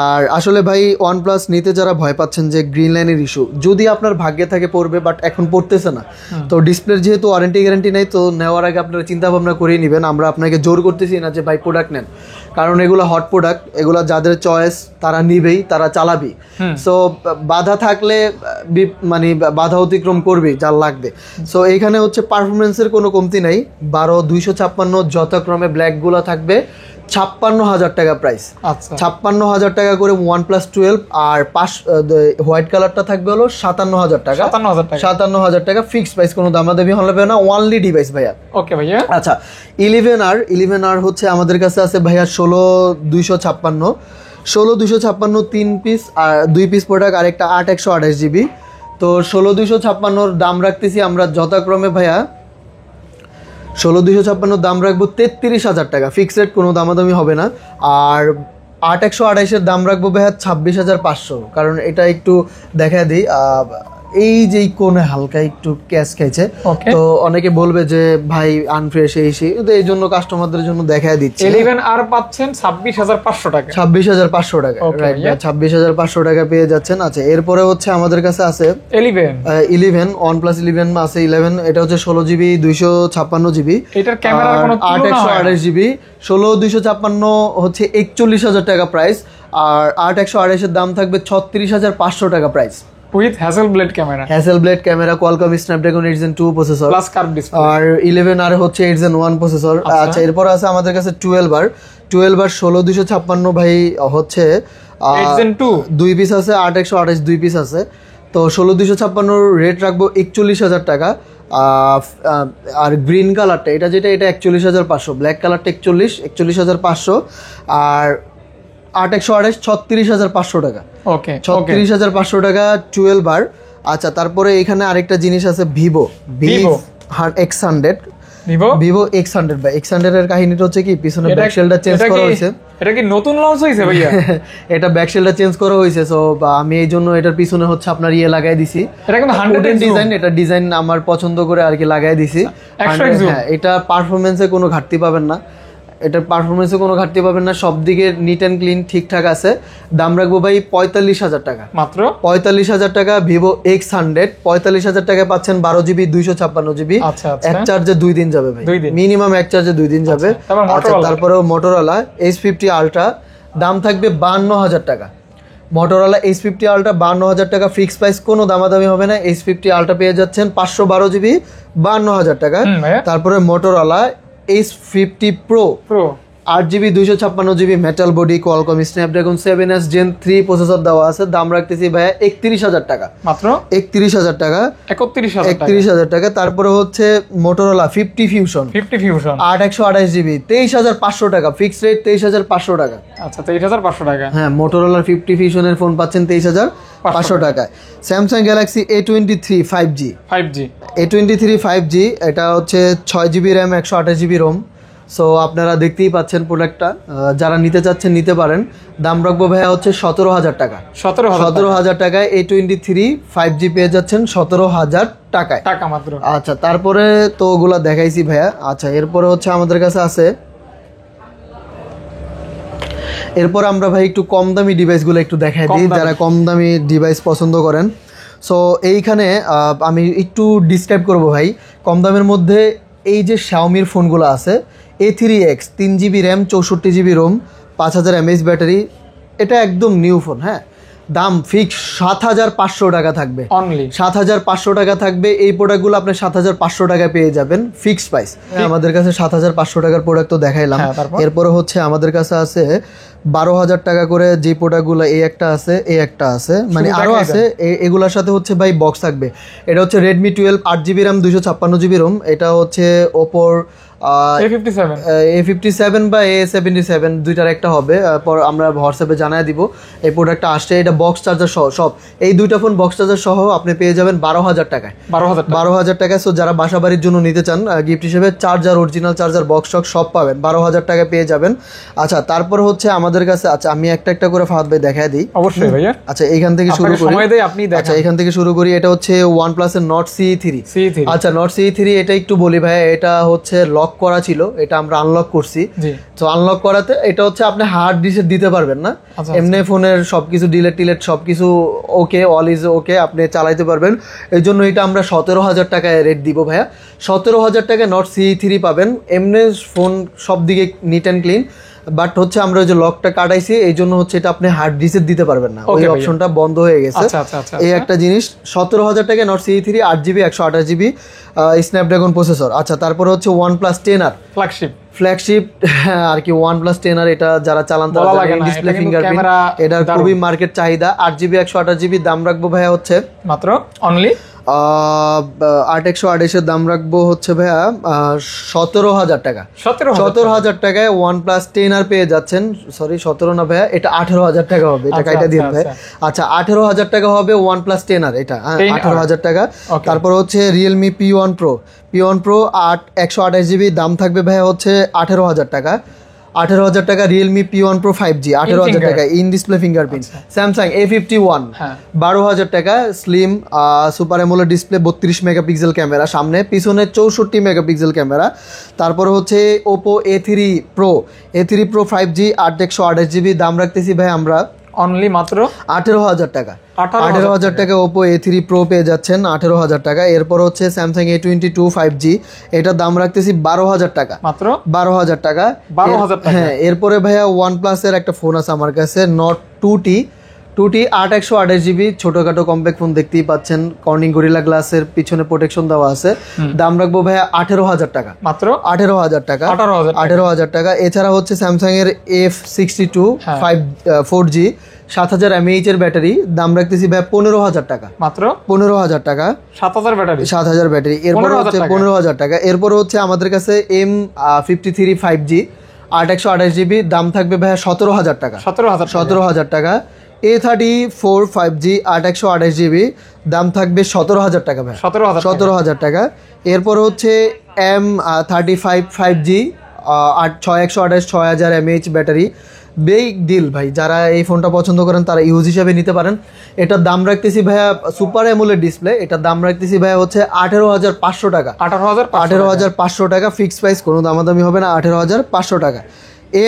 আর আসলে ভাই OnePlus নিতে যারা ভয় পাচ্ছেন যে গ্রিন লাইনের ইস্যু, যদি আপনার ভাগ্যে থাকে পড়বে, বাট এখন পড়তেছে না। তো ডিসপ্লের যেহেতু ওয়ারেন্টি গ্যারান্টি নাই, তো নেওয়ার আগে আপনারা চিন্তা ভাবনা করেই নেবেন। আমরা আপনাকে জোর করতেছি না যে ভাই প্রোডাক্ট নেন, কারণ এগুলো হট প্রোডাক্ট, এগুলো যাদের চয়েস তারা নিবেই, তারা চালাবি। সো বাধা থাকলে মানে বাধা অতিক্রম করবেই যার লাগবে। সো এইখানে হচ্ছে পারফরমেন্সের কোনো কমতি নাই। 12 256 যথাক্রমে ব্ল্যাকগুলো থাকবে 56,000 টাকা প্রাইস। আচ্ছা 56,000 টাকা করে OnePlus 12, আর হোয়াইট কালারটা থাকবে হলো 57,000 টাকা। 57,000 টাকা 57,000 টাকা ফিক্সড প্রাইস, কোনো দামাদামি হবে না, ওয়ানলি ডিভাইস ভাইয়া। ওকে ভাইয়া। আচ্ছা 11R হচ্ছে আমাদের কাছে আছে ভাইয়া 16 256 3 পিস আর 2 পিস প্রোডাক্ট, আর একটা 8 128GB। তো 16 দাম রাখতেছি আমরা যথাক্রমে ভাইয়া 16 দাম রাখবো 33,000 টাকা ফিক্সড রেট, কোনো দামাদামি হবে না। আর 8 128 দাম রাখবো ভাইয়া 26,500, কারণ এটা একটু দেখা দিই এই যে কোণে হালকা একটু ক্যাশ খাইছে, তো অনেকে বলবে যে ভাই আনফ্রেশ এই এই জন্য কাস্টমারদের জন্য দেখায় দিচ্ছি। 11R পাচ্ছেন 26,500 টাকা, 26,500 টাকা, রাইট 26,500 টাকা পেয়ে যাচ্ছেন। আচ্ছা এরপরে হচ্ছে আমাদের কাছে আছে 11 OnePlus 11 আছে 11, এটা হচ্ছে 16GB 256GB, এটার ক্যামেরার কোনো 8 128GB। 16 256 হচ্ছে 41,000 টাকা প্রাইস, আর 8 128 এর দাম থাকবে 36,500 টাকা price, with Hasselblad camera, Qualcomm Snapdragon 8 Gen 2 processor, plus curve display. আর 11R হচ্ছে 8 Gen 1 প্রসেসর। আচ্ছা এরপর আছে আমাদের কাছে 12R 16 256 ভাই হচ্ছে 8 Gen 2 2 পিস আছে, 8 128 2 পিস আছে। তো 16 256 রেট রাখবো 41,000 টাকা। আর গ্রিন কালারটা এটা 41,500, ব্ল্যাক কালারটা 41,500, আর 8 128 36,500 টাকা। ওকে 36,500 টাকা 12R। আচ্ছা তারপরে এখানে আরেকটা জিনিস আছে ভিভো X100 ভাই। X100 এর কাহিনীটা হচ্ছে কি, পিছনে ব্যাকশেলটা চেঞ্জ করা হয়েছে। এটা কি নতুন লঞ্চ হয়েছে ভাইয়া? এটা ব্যাকশেলটা চেঞ্জ করা হয়েছে, সো আমি এই জন্য এটার পিছনে হচ্ছে আপনার লাগাই দিছি। এটা কিন্তু 100 ডিজাইন, এটা ডিজাইন আমার পছন্দ করে আর কি লাগাই দিছি। হ্যাঁ এটা পারফরমেন্সে কোনো ঘাটতি পাবেন না, সব দিকে নিট অ্যান্ড ক্লিন ঠিকঠাক আছে। দাম রাখবো ভাই 45,000 টাকা, মাত্র 45,000 টাকা। ভিভো X100 45,000 টাকা পাচ্ছেন, 12GB 256GB। এক চার্জে 2 দিন যাবে ভাই, মিনিমাম এক চার্জে 2 দিন যাবে। তারপরেও মোটরোলা H50 Ultra দাম থাকবে 52,000 টাকা। মোটরোলা H50 Ultra 52,000 টাকা ফিক্স প্রাইস, কোনো দামাদামি হবে না। H50 Ultra পেয়ে যাচ্ছেন 512GB 52,000 টাকা। তারপরে Motorola H50 Pro 8GB 256GB metal body, Qualcomm Snapdragon 7S Gen 3 processor দেওয়া আছে। দাম রাখতেছি ভাইয়া 31,000 টাকা, মাত্র 31,000 টাকা, 31,000 টাকা। তারপরে হচ্ছে মোটরোলা 50 Fusion 8 128GB 23,500 টাকা ফিক্স রেট, 23,500 টাকা। আচ্ছা 23,500 টাকা। হ্যাঁ মোটরোলা 50 Fusion এর ফোন পাচ্ছেন 23,500 টাকায়। Samsung Galaxy A23 5G A23 5G, এটা হচ্ছে 6GB RAM 128GB Rome. So আপনারা দেখতেই পাচ্ছেন প্রোডাক্টটা, যারা নিতে চাচ্ছেন নিতে পারেন। দাম রাখবো ভাইয়া হচ্ছে 17,000 টাকা, 17,000 টাকায় A23 5G পেয়ে যাচ্ছেন 17,000 টাকায় মাত্র। আচ্ছা তারপরে তো ওগুলা দেখাইছি ভাইয়া। আচ্ছা এরপরে হচ্ছে আমাদের কাছে আছে, এরপর আমরা ভাই একটু কম দামি ডিভাইসগুলো একটু দেখাই দিই, যারা কম দামি ডিভাইস পছন্দ করেন। সো এইখানে আমি একটু ডিসক্রাইব করবো ভাই কম দামের মধ্যে। এই যে Xiaomi ফোনগুলো আছে, A3X 3GB RAM 64GB Rome 5000 mAh battery, এটা একদম নিউ ফোন। হ্যাঁ দাম ফিক্স 7,500 টাকা থাকবে, অনলি 7,500 টাকা থাকবে। এই প্রোডাক্টগুলো আপনি 7,500 টাকায় পেয়ে যাবেন ফিক্স প্রাইস। আমাদের কাছে 7,500 টাকার প্রোডাক্ট তো দেখাইলাম। এরপরে হচ্ছে আমাদের কাছে আছে 12,000 টাকা করে যে প্রোডাক্টগুলো, এই একটা আছে, এই একটা আছে, মানে আরো আছে। এগুলোর সাথে হচ্ছে ভাই বক্স থাকবে। এটা হচ্ছে Redmi 12 8GB RAM 256GB ROM। এটা হচ্ছে ওপোর A57 বা A77 দুইটার একটা হবে, পর আমরা হোয়াটসঅ্যাপে জানাই দিব। এই প্রোডাক্টটা আসছে, এটা বক্স চার্জার সহ সব, এই দুইটা ফোন বক্স চার্জার সহ আপনি পেয়ে যাবেন 12,000 টাকায়। 12,000 টাকায়। সো যারা বাসা বাড়ির জন্য নিতে চান গিফট হিসেবে, চার্জার, অরিজিনাল চার্জার, বক্স টক সব পাবেন 12,000 টাকায় পেয়ে যাবেন। আচ্ছা, তারপর হচ্ছে আমাদের কাছে, আচ্ছা আমি একটা একটা করে ফাহাদ ভাই দেখাই দিই। অবশ্যই ভাইয়া। আচ্ছা এইখান থেকে শুরু করি, সময় দেই, আপনি দেখেন। আচ্ছা এখান থেকে শুরু করি। এটা হচ্ছে OnePlus এর Nord CE3। আচ্ছা Nord CE3 এটা একটু বলি ভাই, এটা হচ্ছে লক করা ছিল, এটা আমরা আনলক করছি। তো আনলক করাতে এটা হচ্ছে আপনি হার্ড ডিস্ক দিতে পারবেন না, এমনি ফোনের সবকিছু ডিলেট সবকিছু ওকে, অল ইজ ওকে, আপনি চালাইতে পারবেন। এই জন্য এটা আমরা 17,000 টাকায় রেট দিব ভাইয়া। 17,000 টাকায় Nord CE3 পাবেন। এমনি ফোন সব দিকে নিট অ্যান্ড ক্লিন, বাট হচ্ছে আমরা ওই যে লকটা কাটাইছি, এই জন্য হচ্ছে এটা আপনি হার্ড ডিস্ক দিতে পারবেন না, ওই অপশনটা বন্ধ হয়ে গেছে। এই একটা জিনিস। 17,000 টাকায় Nord CE3 8GB 128GB Snapdragon processor. আচ্ছা, তারপরে হচ্ছে OnePlus 10R ফ্ল্যাগশিপ আর কি, OnePlus 10R, এটা যারা চালান তারা ডিসপ্লে ফিঙ্গারপ্রিন্ট, এটার খুবই মার্কেট চাহিদা। 8GB 128GB দাম রাখবো ভাইয়া হচ্ছে মাত্র অনলি 8/128 এর দাম রাখবো হচ্ছে ভাইয়া 17,000 টাকা। 17,000 টাকায় OnePlus 10R পেয়ে যাচ্ছেন। সরি 17 না ভাইয়া, এটা 18,000 টাকা হবে, এটা কাইটা দিন ভাই। আচ্ছা 18,000 টাকা হবে OnePlus 10R, এটা 18,000 টাকা। তারপর হচ্ছে Realme P1 Pro 128GB দাম থাকবে ভাইয়া হচ্ছে 18,000 টাকা। 18,000 টাকা Realme P1 Pro 5G 18,000 টাকা, in display fingerprint. Samsung A51 12,000 টাকা, slim super AMOLED display, 32 megapixel camera, সামনে পিছনে 64 মেগাপিক্সেল ক্যামেরা। তারপরে হচ্ছে Oppo A3 Pro 5G 8/128GB দাম রাখতেছি ভাই আমরা অনলি মাত্র 18,000 টাকা। 18,000 টাকা Oppo A3 Pro পেয়ে যাচ্ছেন 18,000 টাকা। এরপর হচ্ছে Samsung A22 5G, এটার দাম রাখতেছি 12,000 টাকা, মাত্র 12,000 টাকা। হ্যাঁ, এরপরে ভাইয়া OnePlus এর একটা ফোন আছে আমার কাছে, Nord 2T 8/128GB ছোটখাটো কম্প্যাক্ট ফোন, দেখতেই পাচ্ছেন, কর্নিং গরিলা গ্লাসের পিছনে প্রোটেকশন দেওয়া আছে। দাম রাখবো ভাইয়া 18,000 টাকা, মাত্র 18,000 টাকা। 18,000 টাকা। এছাড়া হচ্ছে Samsung এর F62 4G 7,000 mAh এর ব্যাটারি, দাম রাখতেছি ভাই 15,000 টাকা, মাত্র 15,000 টাকা। 7,000 ব্যাটারি, এরপর হচ্ছে 15,000 টাকা। এরপর হচ্ছে আমাদের কাছে M53 5G 8/128GB দাম থাকবে ভাইয়া 17,000 টাকা, 17,000 টাকা। A34 5G 8/128GB দাম থাকবে 17,000 টাকা ভাই, 17,000 টাকা। এরপর হচ্ছে M35 5G 6/128 6,000 mAh battery, big deal ভাই। যারা এই ফোনটা পছন্দ করেন তারা ইউজ হিসেবে নিতে পারেন। এটার দাম রাখতেছি ভাইয়া, সুপার অ্যামোলেড ডিসপ্লে, এটার দাম রাখতেছি ভাইয়া হচ্ছে 18,500 টাকা, 18,500 টাকা ফিক্স প্রাইস, কোনো দামাদামি হবে না, 18,500 টাকা।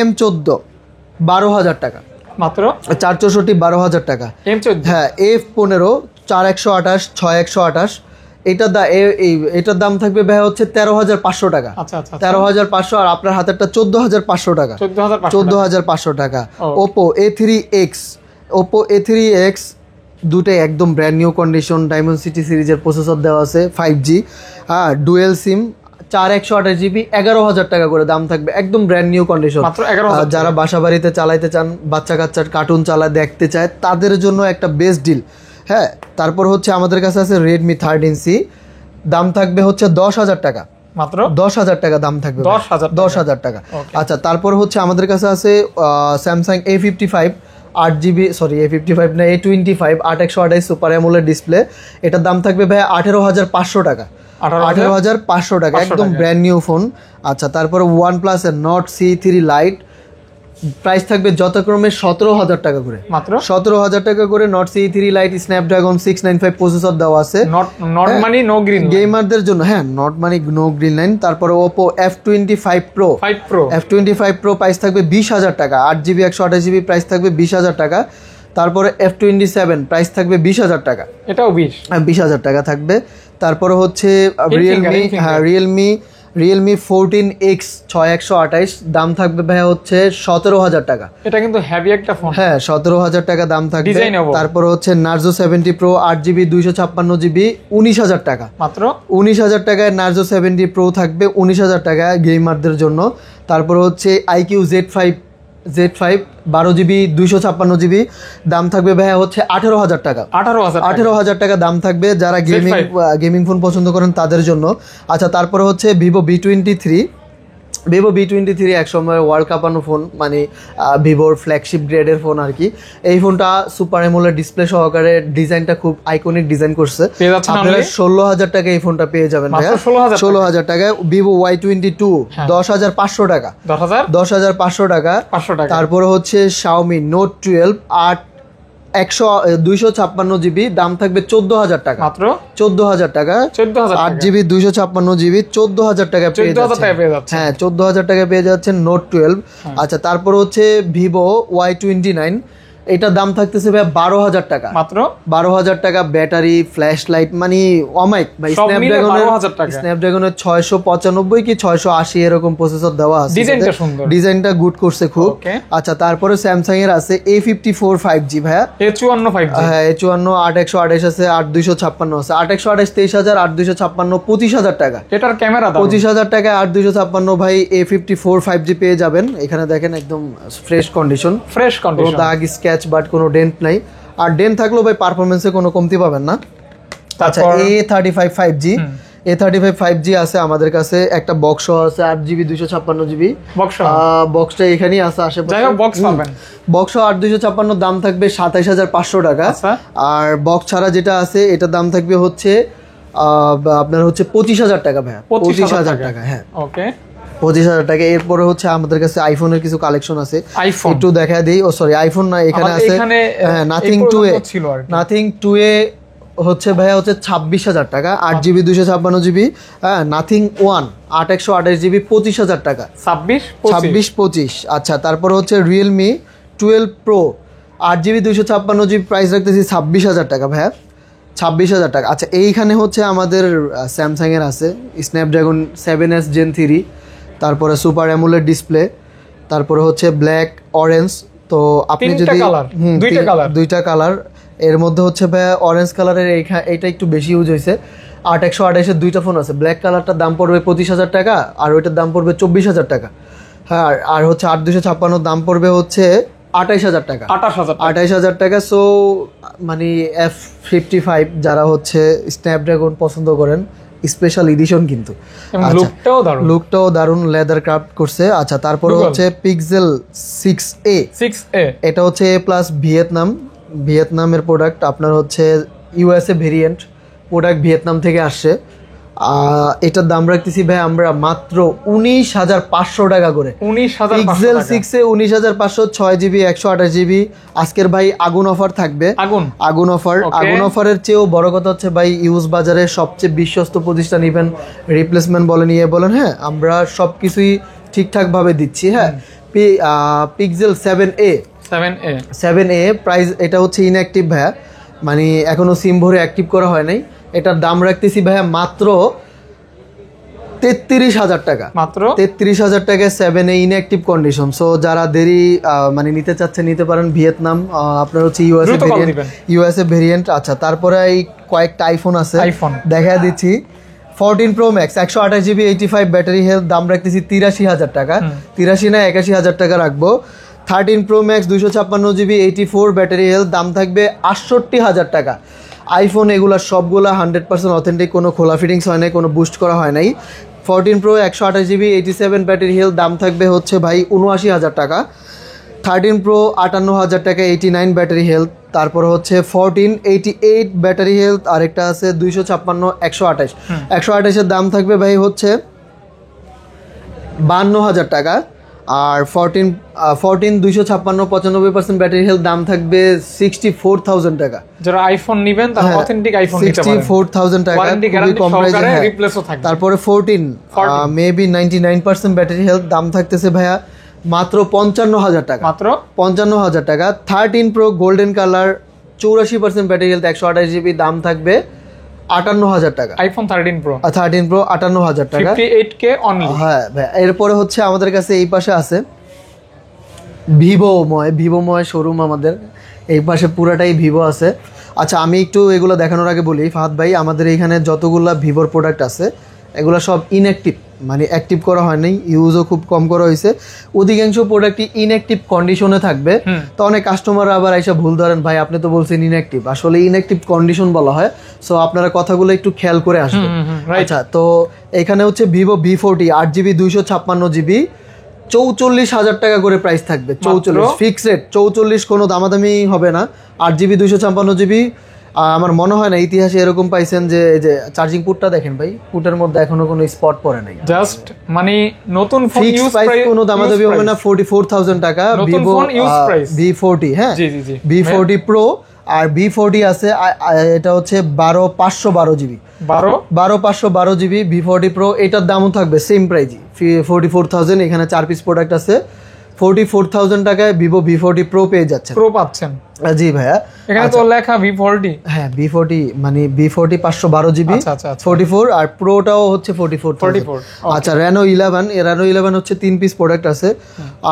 M14 12,000 টাকা, মাত্র 464 12,000 টাকা। হ্যাঁ, F15 4/128 6/128 এটার দাম থাকবে ভাই হচ্ছে 13,500 টাকা, 13,500। আর আপনার হাতেরটা 14,500 টাকা, 14,500 টাকা। Oppo A3X দুটাই একদম ব্র্যান্ড নিউ কন্ডিশন, Dimensity সিরিজের প্রসেসর দেওয়া আছে, 5G, হ্যাঁ, ডুয়েল সিম, 4/128GB 11,000 টাকা করে দাম থাকবে, একদম ব্র্যান্ড নিউ কন্ডিশন। যারা বাসা বাড়িতে চালাইতে চান, বাচ্চা কাচ্চার কার্টুন দেখতে চায়, তাদের জন্য একটা বেস্ট ডিল। হ্যাঁ, তারপর হচ্ছে আমাদের কাছে আছে Redmi 13C, দাম থাকবে হচ্ছে 10,000 টাকা, মাত্র 10,000 টাকা দাম থাকবে, 10,000 টাকা। আচ্ছা, তারপর হচ্ছে আমাদের কাছে আছে Samsung A55 8GB, sorry A55 না, A25 8/128 সুপার অ্যামোলেড ডিসপ্লে, এটার দাম থাকবে ভাই 18,500 টাকা, 18,500 টাকা, একদম ব্র্যান্ড নিউ ফোন। আচ্ছা, তারপরে OnePlus এর Nord C3 Lite প্রাইস থাকবে যথাক্রমে 17,000 টাকা করে, মাত্র 17,000 টাকা করে। Nord C3 Lite Snapdragon 695 processor দেওয়া আছে, নট মানি নো গ্রিন গেমারদের জন্য, হ্যাঁ, not money no green line. তারপরে Oppo F25 Pro প্রাইস থাকবে 20,000 টাকা, 8GB 128GB প্রাইস থাকবে 20,000 টাকা। তারপরে F27 প্রাইস থাকবে 20,000 টাকা, এটাও 20,000 টাকা থাকবে। তারপরে হচ্ছে Realme রিয়েলমি 14X 6128 দাম থাকবে ভাইয়া হচ্ছে 17,000 টাকা। এটা কিন্তু হেভি একটা ফোন। হ্যাঁ 17,000 টাকা দাম থাকবে। Designable। তারপর হচ্ছে নার্জো 70 প্রো 8GB 256GB 19,000 টাকা। মাত্র 19,000 টাকায় নার্জো 70 প্রো থাকবে 19,000 টাকা গেমারদের জন্য। তারপর হচ্ছে IQ Z5 12GB 256GB দাম থাকবে ভাইয়া হচ্ছে 18,000 টাকা। 18,000 টাকা দাম থাকবে যারা গেমিং ফোন পছন্দ করেন তাদের জন্য। আচ্ছা তারপরে হচ্ছে ভিভো V23 এক সময় ওয়ার্ল্ড কাপানো ফোন, মানে ভিভোর ফ্ল্যাগশিপ গ্রেডের ফোন আর কি। এই ফোনটা সুপার অ্যামোলেড ডিসপ্লে সহকারে, ডিজাইনটা খুব আইকনিক ডিজাইন করছে। আপনারা 16,000 টাকা এই ফোনটা পেয়ে যাবেন ভাইয়া। 16,000 টাকায় ভিভো Y22 10,500 টাকা। 10,500 টাকা। তারপরে হচ্ছে শাওমি নোট 12 256GB দাম থাকবে 14,000 টাকা। মাত্র 14,000 টাকা। 8GB 256GB 14,000 টাকা পেয়ে যাচ্ছে। হ্যাঁ 14,000 টাকা পেয়ে যাচ্ছেন নোট 12। আচ্ছা তারপর হচ্ছে ভিভো Y29, এটার দাম থাকতেছে ভাই 12,000 টাকা। মাত্র 12,000 টাকা। ব্যাটারি, ফ্ল্যাশ লাইট, মানে অমাইক ভাই। স্ন্যাপড্রাগনের 695 কি 680 এরকম প্রসেসর দেওয়া আছে। ডিজাইনটা গুড করছে খুব। আচ্ছা তারপরে স্যামসাং এর আছে A54 5G ভাইয়া। A54 5G, হ্যাঁ A54 8128 আছে, 8256 আছে। 8128 23,000, 8256 25,000 টাকা। এটার ক্যামেরা 25,000 টাকা 8256 ভাই A54 5G পেয়ে যাবেন। এখানে দেখেন একদম ফ্রেশ কন্ডিশন। দাগ স্ক্যাচ বাট কোনো ডেন্ট নাই। আর ডেন্ট থাকলেও ভাই পারফরমেন্সে কোনো কমতি পাবেন না। আচ্ছা A35 5G আছে আমাদের কাছে। একটা বক্স আছে 8GB 256GB। বক্সটা এখানেই আছে আশেপাশে। বক্স 8 256 দাম থাকবে 27,500 টাকা। আর বক্স ছাড়া যেটা আছে এটার দাম থাকবে হচ্ছে আপনার হচ্ছে 25,000 টাকা ভাইয়া। 25,000 টাকা। হ্যাঁ ওকে 25,000 টাকা। এরপরে হচ্ছে আমাদের কাছে আইফোনের কিছু কালেকশন আছে, একটু দেখা দিই। আইফোন না, এখানে আছে নাথিং 2A হচ্ছে ভাইয়া হচ্ছে 26,000 টাকা। 8GB 256GB। হ্যাঁ নাথিং 1 8/128GB 25,000 টাকা। 26. আচ্ছা তারপর হচ্ছে Realme 12 pro 8GB 256GB price রাখতেছি 26,000 টাকা ভাইয়া। 26,000 টাকা। আচ্ছা এইখানে হচ্ছে আমাদের স্যামসাং এর আছে স্ন্যাপড্রাগন 7S Gen 3, তারপরে সুপার অ্যামোলেড ডিসপ্লে, তারপরে হচ্ছে ব্ল্যাক অরেঞ্জ। তো আপনি যদি দুইটা কালার, এর মধ্যে হচ্ছে ভাইয়া অরেঞ্জ কালারের এইটা একটু বেশি ইউজ হয়েছে। 8/128 দুইটা ফোন আছে। ব্ল্যাক কালারটার দাম পড়বে 25,000 টাকা আর ওইটার দাম পড়বে 24,000 টাকা। হ্যাঁ আর হচ্ছে 8 256 দাম পড়বে হচ্ছে 28,000 টাকা। 28,000 টাকা। সো মানে F55 যারা হচ্ছে স্ন্যাপড্রাগন পছন্দ করেন, স্পেশাল এডিশন কিন্তু। লুকটাও দারুন, লেদার ক্রাফট করছে। আচ্ছা তারপরে হচ্ছে পিক্সেল 6A। এটা হচ্ছে A+ ভিয়েতনামের প্রোডাক্ট। আপনার হচ্ছে USA ভেরিয়েন্ট প্রোডাক্ট, ভিয়েতনাম থেকে আসছে। এটার দাম রাখতেছি ভাই আমরা মাত্র 19,500 টাকা করে। Pixel 6A 19,500, 6GB 128GB। আজকের ভাই আগুন অফার থাকবে। আগুন অফারের চেয়েও বড় কথা হচ্ছে ভাই ইউজ বাজারের সবচেয়ে বিশ্বস্ত প্রতিষ্ঠান, ইভেন রিপ্লেসমেন্ট বলেন ইয়ে বলেন, হ্যাঁ আমরা সবকিছুই ঠিকঠাক ভাবে দিচ্ছি। হ্যাঁ পিক্সেল 7A প্রাইস, এটা হচ্ছে ইনঅ্যাক্টিভ ভাইয়া, মানে এখনো সিম ভরে অ্যাক্টিভ করা হয় নাই। এটার দাম রাখতেছি ভাইয়া মাত্র 33,000 টাকা। 33,000 টাকায় 7A ইনঅ্যাক্টিভ কন্ডিশন। সো যারা দেরি মানে নিতে চাচ্ছে নিতে পারেন। ভিয়েতনাম আপনার হচ্ছে ইউএসএ ভেরিয়েন্ট। আচ্ছা তারপরে এই কয়েকটা আইফোন আছে, দেখা দিচ্ছি। 14 Pro Max 128GB 85 battery health, দাম রাখতেছি 83,000 টাকা। 83 না 81,000 টাকা রাখবো। 13 Pro Max 256GB 84 battery health, দাম থাকবে 68,000 টাকা। আইফোন এগুলা সবগুলা 100% অথেন্টিক, কোনো খোলা ফিটিংস হয় নাই, কোনো বুস্ট করা হয় নাই। 14 Pro 128GB 87 ব্যাটারি হেলথ, দাম থাকবে হচ্ছে ভাই 79,000 টাকা। 13 Pro 58,000 টাকা 89 ব্যাটারি হেলথ। তারপর হচ্ছে 14 88 ব্যাটারি হেলথ, আরেকটা আছে 256 128 এর দাম থাকবে ভাই হচ্ছে 52,000 টাকা। আর 14 256 95% ব্যাটারি হেলথ, দাম থাকবে 64,000 টাকা। যারা আইফোন নেবেন তারা অথেন্টিক আইফোন নিতে পারেন। 64,000 টাকা খুবই কম প্রাইসে রিপ্লেসও থাকবে। তারপরে 14 মেবি 99% ব্যাটারি হেলথ, দাম থাকতেছে ভাইয়া মাত্র 55,000 টাকা। 55,000 টাকা। 13 Pro golden colour 84% battery health 128GB, দাম থাকবে 58,000 টাকা। আইফোন 13 প্রো 58,000 টাকা, 58K অনলি। হ্যাঁ ভাই। এরপরে হচ্ছে আমাদের কাছে এই পাশে আছে ভিভোময় শোরুম, আমাদের এই পাশে পুরাটাই ভিভো আছে। আচ্ছা আমি একটু এগুলো দেখানোর আগে বলি ফাহাদ ভাই, আমাদের এইখানে যতগুলা ভিভোর প্রোডাক্ট আছে এগুলো সব ইনঅ্যাক্টিভ, মানে অ্যাক্টিভ করা হয়নি, ইউজও খুব কম করা হয়েছে। অধিকাংশ প্রোডাক্টই ইনঅ্যাক্টিভ কন্ডিশনে থাকবে। তো অনেক কাস্টমার আবার এসে ভুল ধরেন, ভাই আপনি তো বলছেন ইনঅ্যাক্টিভ, আসলে ইনঅ্যাক্টিভ কন্ডিশন বলা হয়। সো আপনারা কথাগুলো একটু খেয়াল করে আসবেন। আচ্ছা তো এখানে হচ্ছে ভিভো V40 8GB 256GB 44,000 টাকা করে প্রাইস থাকবে। 44 ফিক্স রেট, 44, কোনো দামাদামি হবে না। 8GB 256GB, আমার মনে হয় না ইতিহাসে এরকম পাইছেন যে এই যে চার্জিং পোর্টটা দেখেন ভাই, পোর্টের মধ্যে এখনো কোনো স্পট পড়ে নাই। জাস্ট মানে নতুন phone fix use price, price কোনো দামাদামি হবে না। 44,000 টাকা ভিভো V40। হ্যাঁ জি জি জি V40 Pro আর V40 আছে এটা হচ্ছে 12,512GB 12,512GB V40 Pro। এটার দামও থাকবে সেম প্রাইসই 44,000। এখানে 4 পিস প্রোডাক্ট আছে। 44,000 টাকায় ভিভো V40 Pro পেয়ে যাচ্ছেন। প্রো পাচ্ছেন? জি ভাইয়া, এখানে তো লেখা V40। হ্যাঁ V40 মানে V40 512GB আচ্ছা 44, আর প্রোটাও হচ্ছে 44। আচ্ছা Reno 11, Reno 11 হচ্ছে 3 পিস প্রোডাক্ট আছে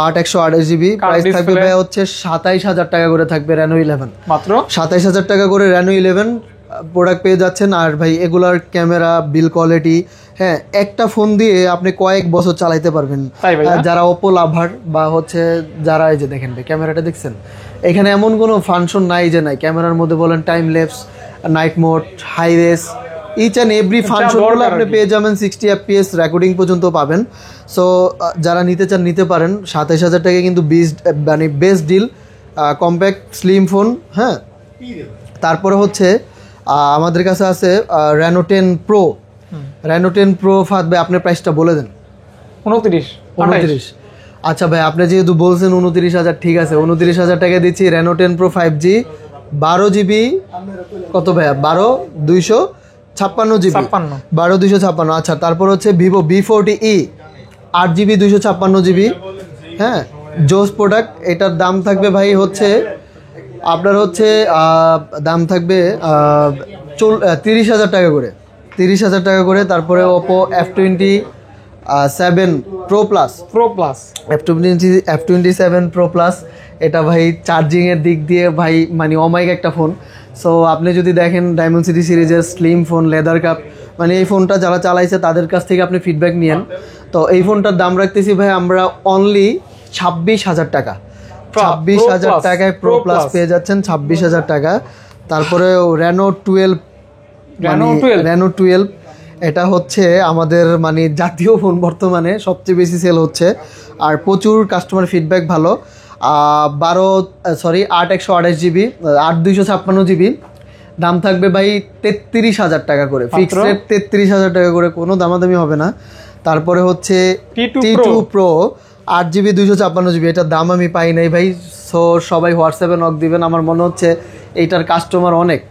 8/128GB। প্রাইস থাকবে ভাইয়া হচ্ছে 27,000 টাকা করে থাকবে Reno 11, মাত্র 27,000 টাকা করে Reno 11 প্রোডাক্ট পেয়ে যাচ্ছেন। আর ভাই এগুলার ক্যামেরা, বিল কোয়ালিটি, হ্যাঁ একটা ফোন দিয়ে আপনি কয়েক বছর চালাইতে পারবেন। যারা ওপো লাভার বা হচ্ছে যারা, এই যে দেখেন ভাই ক্যামেরাটা দেখছেন, এখানে এমন কোনো ফাংশন নাই যে নাই। ক্যামেরার মধ্যে বলেন time lapse, night mode, high res, each and every ফাংশনগুলো আপনি পেয়ে যাবেন। 60 FPS রেকর্ডিং পর্যন্ত পাবেন। সো যারা নিতে চান নিতে পারেন। 27,000 টাকা কিন্তু মানে best deal, compact slim phone. হ্যাঁ তারপরে হচ্ছে আমাদের কাছে আছে Reno 10 Pro। Reno 10 Pro ফাদ ভাই আপনার প্রাইসটা বলে দেন। 29। আচ্ছা ভাই আপনি যেহেতু বলছেন 29,000, ঠিক আছে 29,000 টাকা দিচ্ছি। Reno 10 Pro 5G 12GB কত ভাইয়া 12,256GB 12,256। আচ্ছা তারপর হচ্ছে ভিভো V40e 8GB 256GB। হ্যাঁ জোস প্রোডাক্ট, এটার দাম থাকবে ভাই হচ্ছে আপনার হচ্ছে দাম থাকবে 30,000 টাকা করে, 30,000 টাকা করে। তারপরে Oppo F27 Pro Plus F27 Pro Plus, এটা ভাই চার্জিং এর দিক দিয়ে ভাই মানে অমাইক একটা ফোন। সো আপনি যদি দেখেন ডায়মন্ড সিরিজের স্লিম ফোন, লেদার কাপ, মানে এই ফোনটা যারা চালাইছে তাদের কাছ থেকে আপনি ফিডব্যাক নিয়েন। তো এই ফোনটার দাম রাখতেছি ভাই আমরা অনলি 26,000 টাকা। 26,000 টাকায় Pro Plus পেয়ে যাচ্ছেন, 26,000 টাকা। তারপরে Reno 12 এটা হচ্ছে আমাদের মানে জাতীয় ফোন, বর্তমানে সবচেয়ে বেশি সেল হচ্ছে আর প্রচুর কাস্টমার ফিডব্যাক ভালো। 8/128GB 8/256GB দাম থাকবে ভাই 33,000 টাকা করে, ফিক্স রেট 33,000 টাকা করে, কোনো দামাদামি হবে না। তারপরে হচ্ছে T2 Pro 8GB 256GB, এটার দাম আমি পাই নাই ভাই। সো সবাই হোয়াটসঅ্যাপে নক দিবেন, আমার মনে হচ্ছে এইটার কাস্টমার অনেক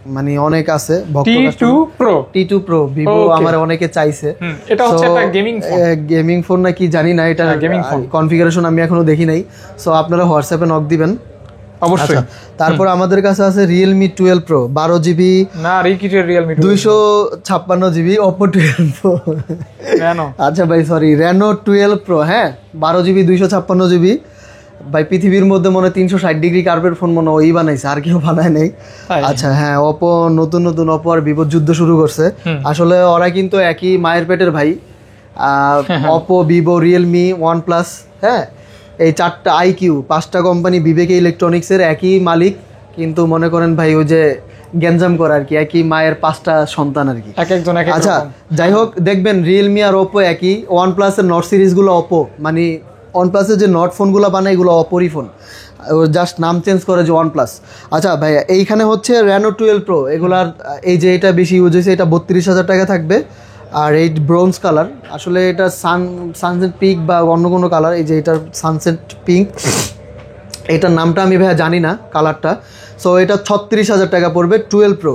আছে। T2 Pro ভিভো আমার অনেকে চাইছে। এটা হচ্ছে একটা গেমিং ফোন না কি জানি না, এটা কনফিগারেশন আমি এখনো দেখি নাই। সো আপনারা হোয়াটসঅ্যাপে নক দিবেন অবশ্যই। তারপর আমাদের কাছে আছে Realme 12 Pro 12GB না Realme 256GB Oppo 12 Pro আচ্ছা ভাই সরি Reno 12 Pro, হ্যাঁ 12GB 256GB ভাই। পৃথিবীর মধ্যে মনে 360 ডিগ্রি কার্ভের ফোন মনে ওই বানাইছে, আর কেউ বানায় নেই। আচ্ছা হ্যাঁ Oppo নতুন Oppo আর Vivo যুদ্ধ শুরু করছে। আসলে ওরা কিন্তু একই মায়ের পেটের ভাই। Oppo, Vivo, Realme, OnePlus, হ্যাঁ এই 4টা IQ 5টা কোম্পানি বিবেকে ইলেকট্রনিক্সের একই মালিক, কিন্তু মনে করেন ভাই ওই যে গ্যাঞ্জাম করা আর কি, একই মায়ের 5টা সন্তান আর কি। আচ্ছা যাই হোক দেখবেন Realme আর Oppo একই। OnePlus এর নট সিরিজগুলো Oppo, মানে OnePlus এর যে নট ফোনগুলো বানায় এগুলো Oppo-ই ফোন, জাস্ট নাম চেঞ্জ করে যে OnePlus। আচ্ছা ভাইয়া এইখানে হচ্ছে Reno 12 Pro, এগুলার এই যে এটা বেশি ইউজ হয়েছে, এটা 32,000 টাকা থাকবে। আর এই ব্রোঞ্জ কালার, আসলে এটা সানসেট পিঙ্ক বা অন্য কোনো কালার, এই যে এটার সানসেট পিঙ্ক, এটার নামটা আমি ভাইয়া জানি না কালারটা। সো এটা 36,000 টাকা পড়বে 12 Pro।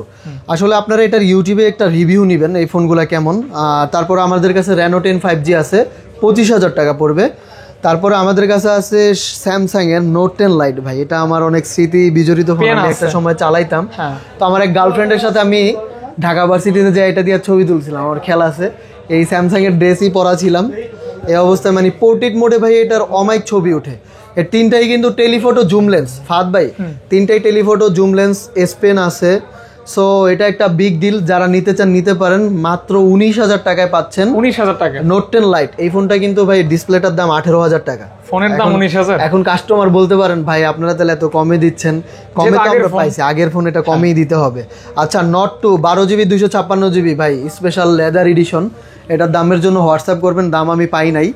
আসলে আপনারা এটার ইউটিউবে একটা রিভিউ নেবেন এই ফোনগুলো কেমন। তারপর আমাদের কাছে Reno 10 5G আছে 25,000 টাকা পড়বে। তারপরে আমাদের কাছে আছে স্যামসাং এর Note 10 Lite ভাই, এটা আমার অনেক স্মৃতি বিজড়িত ফোন, আমি একটা সময় চালাইতাম। তো আমার এক গার্লফ্রেন্ডের সাথে আমি ঢাকা ভার্সিটিতে যে এটা দিয়ে ছবি তুলছিলাম, আমার খেয়াল আছে। এই স্যামসাং এর ড্রেসই পরা ছিলাম, এই অবস্থায় মানে পোর্ট্রেট মোডে ভাই এটার অমাইক ছবি ওঠে। এর তিনটাই কিন্তু টেলিফোটো জুম লেন্স, ফাহাদ ভাই তিনটাই telephoto zoom lens, S pen আছে। সো এটা একটা বিগ ডিল, যারা নিতে চান নিতে পারেন। মাত্র 19,000 টাকায় পাচ্ছেন 19,000 টাকা নোট 10 লাইট। এই ফোনটা কিন্তু ভাই ডিসপ্লেটার দাম 18,000 টাকা, ফোনের দাম 19,000। এখন কাস্টমার বলতে পারেন ভাই আপনারা তাহলে এত কমে দিচ্ছেন, কমে তো আমরা পাইছি, আগের ফোন এটা কমেই দিতে হবে। আচ্ছা নট 2 12GB 256GB ভাই স্পেশাল লেদার এডিশন, এটার দামের জন্য হোয়াটসঅ্যাপ করবেন, দাম আমি পাই নাই।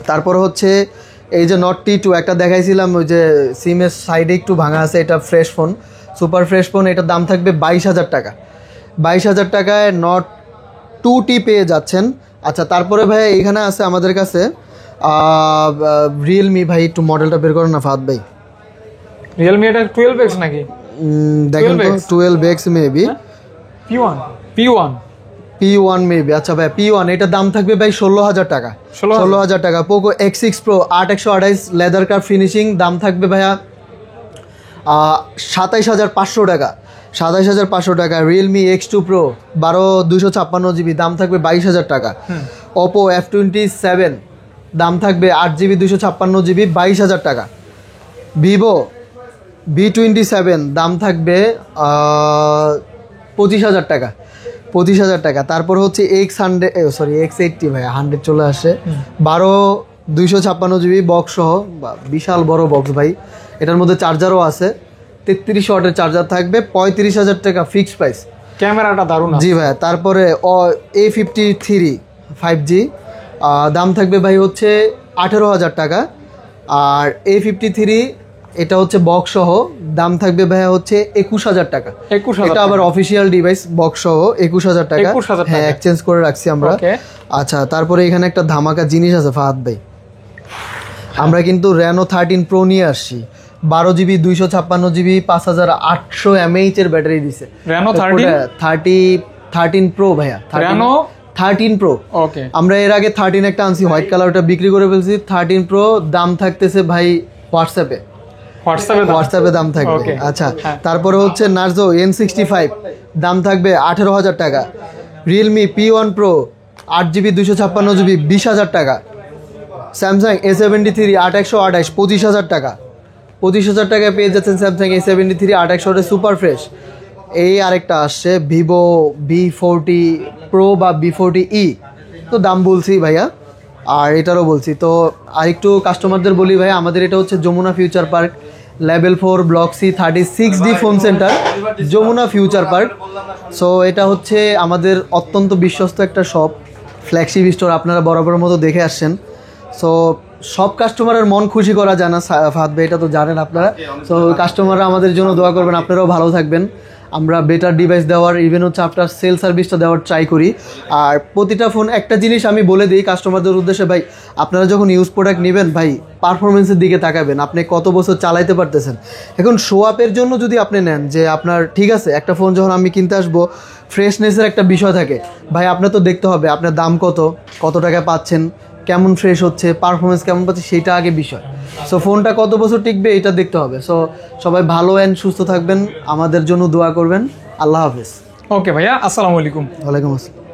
তারপর হচ্ছে এই যে নট T2 একটা দেখাইছিলাম, ওই যে সিমের সাইডে একটু ভাঙা আছে, এটা fresh phone, super fresh phone. এটার দাম থাকবে 22,000 টাকা। 22,000 টাকায় নট 2T পেয়ে যাচ্ছেন। আচ্ছা তারপরে ভাই এখানে আছে আমাদের কাছে রিয়েলমি, ভাই একটু মডেলটা বের করেন না ফাহাদ ভাই। রিয়েলমি এটা 12X নাকি? দেখেন তো 12X মেবি, P1 মেবি। আচ্ছা ভাই P1 এটার দাম থাকবে ভাই 16,000 টাকা। 16,000 টাকা। Poco X6 Pro 8128 leather cup finishing, দাম থাকবে ভাইয়া 27,500 টাকা। 27,500 টাকা। রিয়েলমি X2 Pro 12/256GB, দাম থাকবে 22,000 টাকা। ওপো F27 দাম থাকবে 8GB 256GB, 22,000 টাকা। ভিভো V27 দাম থাকবে 25,000 টাকা, 25,000 টাকা। তারপর হচ্ছে X80 ভাই 100 চলে আসে, 12/256GB বক্স সহ, বিশাল বড় বক্স ভাই। এটার মধ্যে চার্জারও আছে, 33 ওয়াটের চার্জার থাকবে, 35,000 টাকা ফিক্সড প্রাইস। ক্যামেরাটা দারুণ জি ভাই। তারপরে A53 5G দাম থাকবে ভাই হচ্ছে 18,000 টাকা। আর A53 এটা হচ্ছে বক্স সহ, দাম থাকবে ভাইয়া হচ্ছে 21,000 টাকা। 21,000 এটা আবার অফিসিয়াল ডিভাইস বক্স সহ 21,000 টাকা। 21,000 হ্যাঁ এক্সচেঞ্জ করে রাখছি আমরা। আচ্ছা তারপরে এখানে একটা ধামাকা জিনিস আছে ফাহাদ ভাই, আমরা কিন্তু Reno 13 Pro নিয়ে আসছি। 12GB 256GB 5800 mAh এর ব্যাটারি দিছে। Reno 13 Pro ভাইয়া, Reno 13 Pro। ওকে, আমরা এর আগে 13 একটা আনছি হোয়াইট কালার, ওটা বিক্রি করে ফেলছি। 13 Pro দাম থাকতেছে ভাই হোয়াটসঅ্যাপে দাম থাকবে। আচ্ছা তারপরে হচ্ছে নার্জো N65 দাম থাকবে 18,000 টাকা। Realme P1 Pro 8GB 256GB 20,000 টাকা। স্যামসাং A73 8128 25,000 টাকা। 25,000 টাকায় পেয়ে যাচ্ছেন স্যামসাং A73 8128 সুপার ফ্রেশ। এই আরেকটা আসছে ভিভো V40 Pro বা V40e, তো দাম বলছি ভাইয়া, আর এটারও বলছি। তো আরেকটু কাস্টমারদের বলি ভাই, আমাদের এটা হচ্ছে Jamuna future park, level 4 block C 36D phone centre, Jamuna future park. So এটা হচ্ছে আমাদের অত্যন্ত বিশ্বস্ত একটা শপ, ফ্ল্যাগশিপ স্টোর, আপনারা বরাবরের মতো দেখে আসছেন। সো সব কাস্টমারের মন খুশি করা যায় না ফাহাদ ভাই, এটা তো জানেন আপনারা। সো কাস্টমাররা আমাদের জন্য দোয়া করবেন, আপনারাও ভালো থাকবেন। আমরা বেটার ডিভাইস দেওয়ার, ইভেন হচ্ছে আফটার সেল সার্ভিসটা দেওয়ার ট্রাই করি। আর প্রতিটা ফোন একটা জিনিস আমি বলে দিই কাস্টমারদের উদ্দেশ্যে, ভাই আপনারা যখন ইউজ প্রোডাক্ট নেবেন ভাই পারফরমেন্সের দিকে তাকাবেন, আপনি কত বছর চালাইতে পারতেছেন। এখন শো আপের জন্য যদি আপনি নেন, যে আপনার ঠিক আছে একটা ফোন যখন আমি কিনতে আসবো, ফ্রেশনেসের একটা বিষয় থাকে ভাই, আপনার তো দেখতে হবে আপনার দাম কত টাকা পাচ্ছেন, কেমন ফ্রেশ হচ্ছে, পারফরমেন্স কেমন পাচ্ছে, সেটা আগে বিষয়। সো ফোনটা কত বছর টিকবে এটা দেখতে হবে। সো সবাই ভালো অ্যান্ড সুস্থ থাকবেন, আমাদের জন্য দোয়া করবেন। আল্লাহ হাফেজ। ওকে ভাইয়া, আসসালামু আলাইকুম। ওয়ালাইকুম আসসালাম।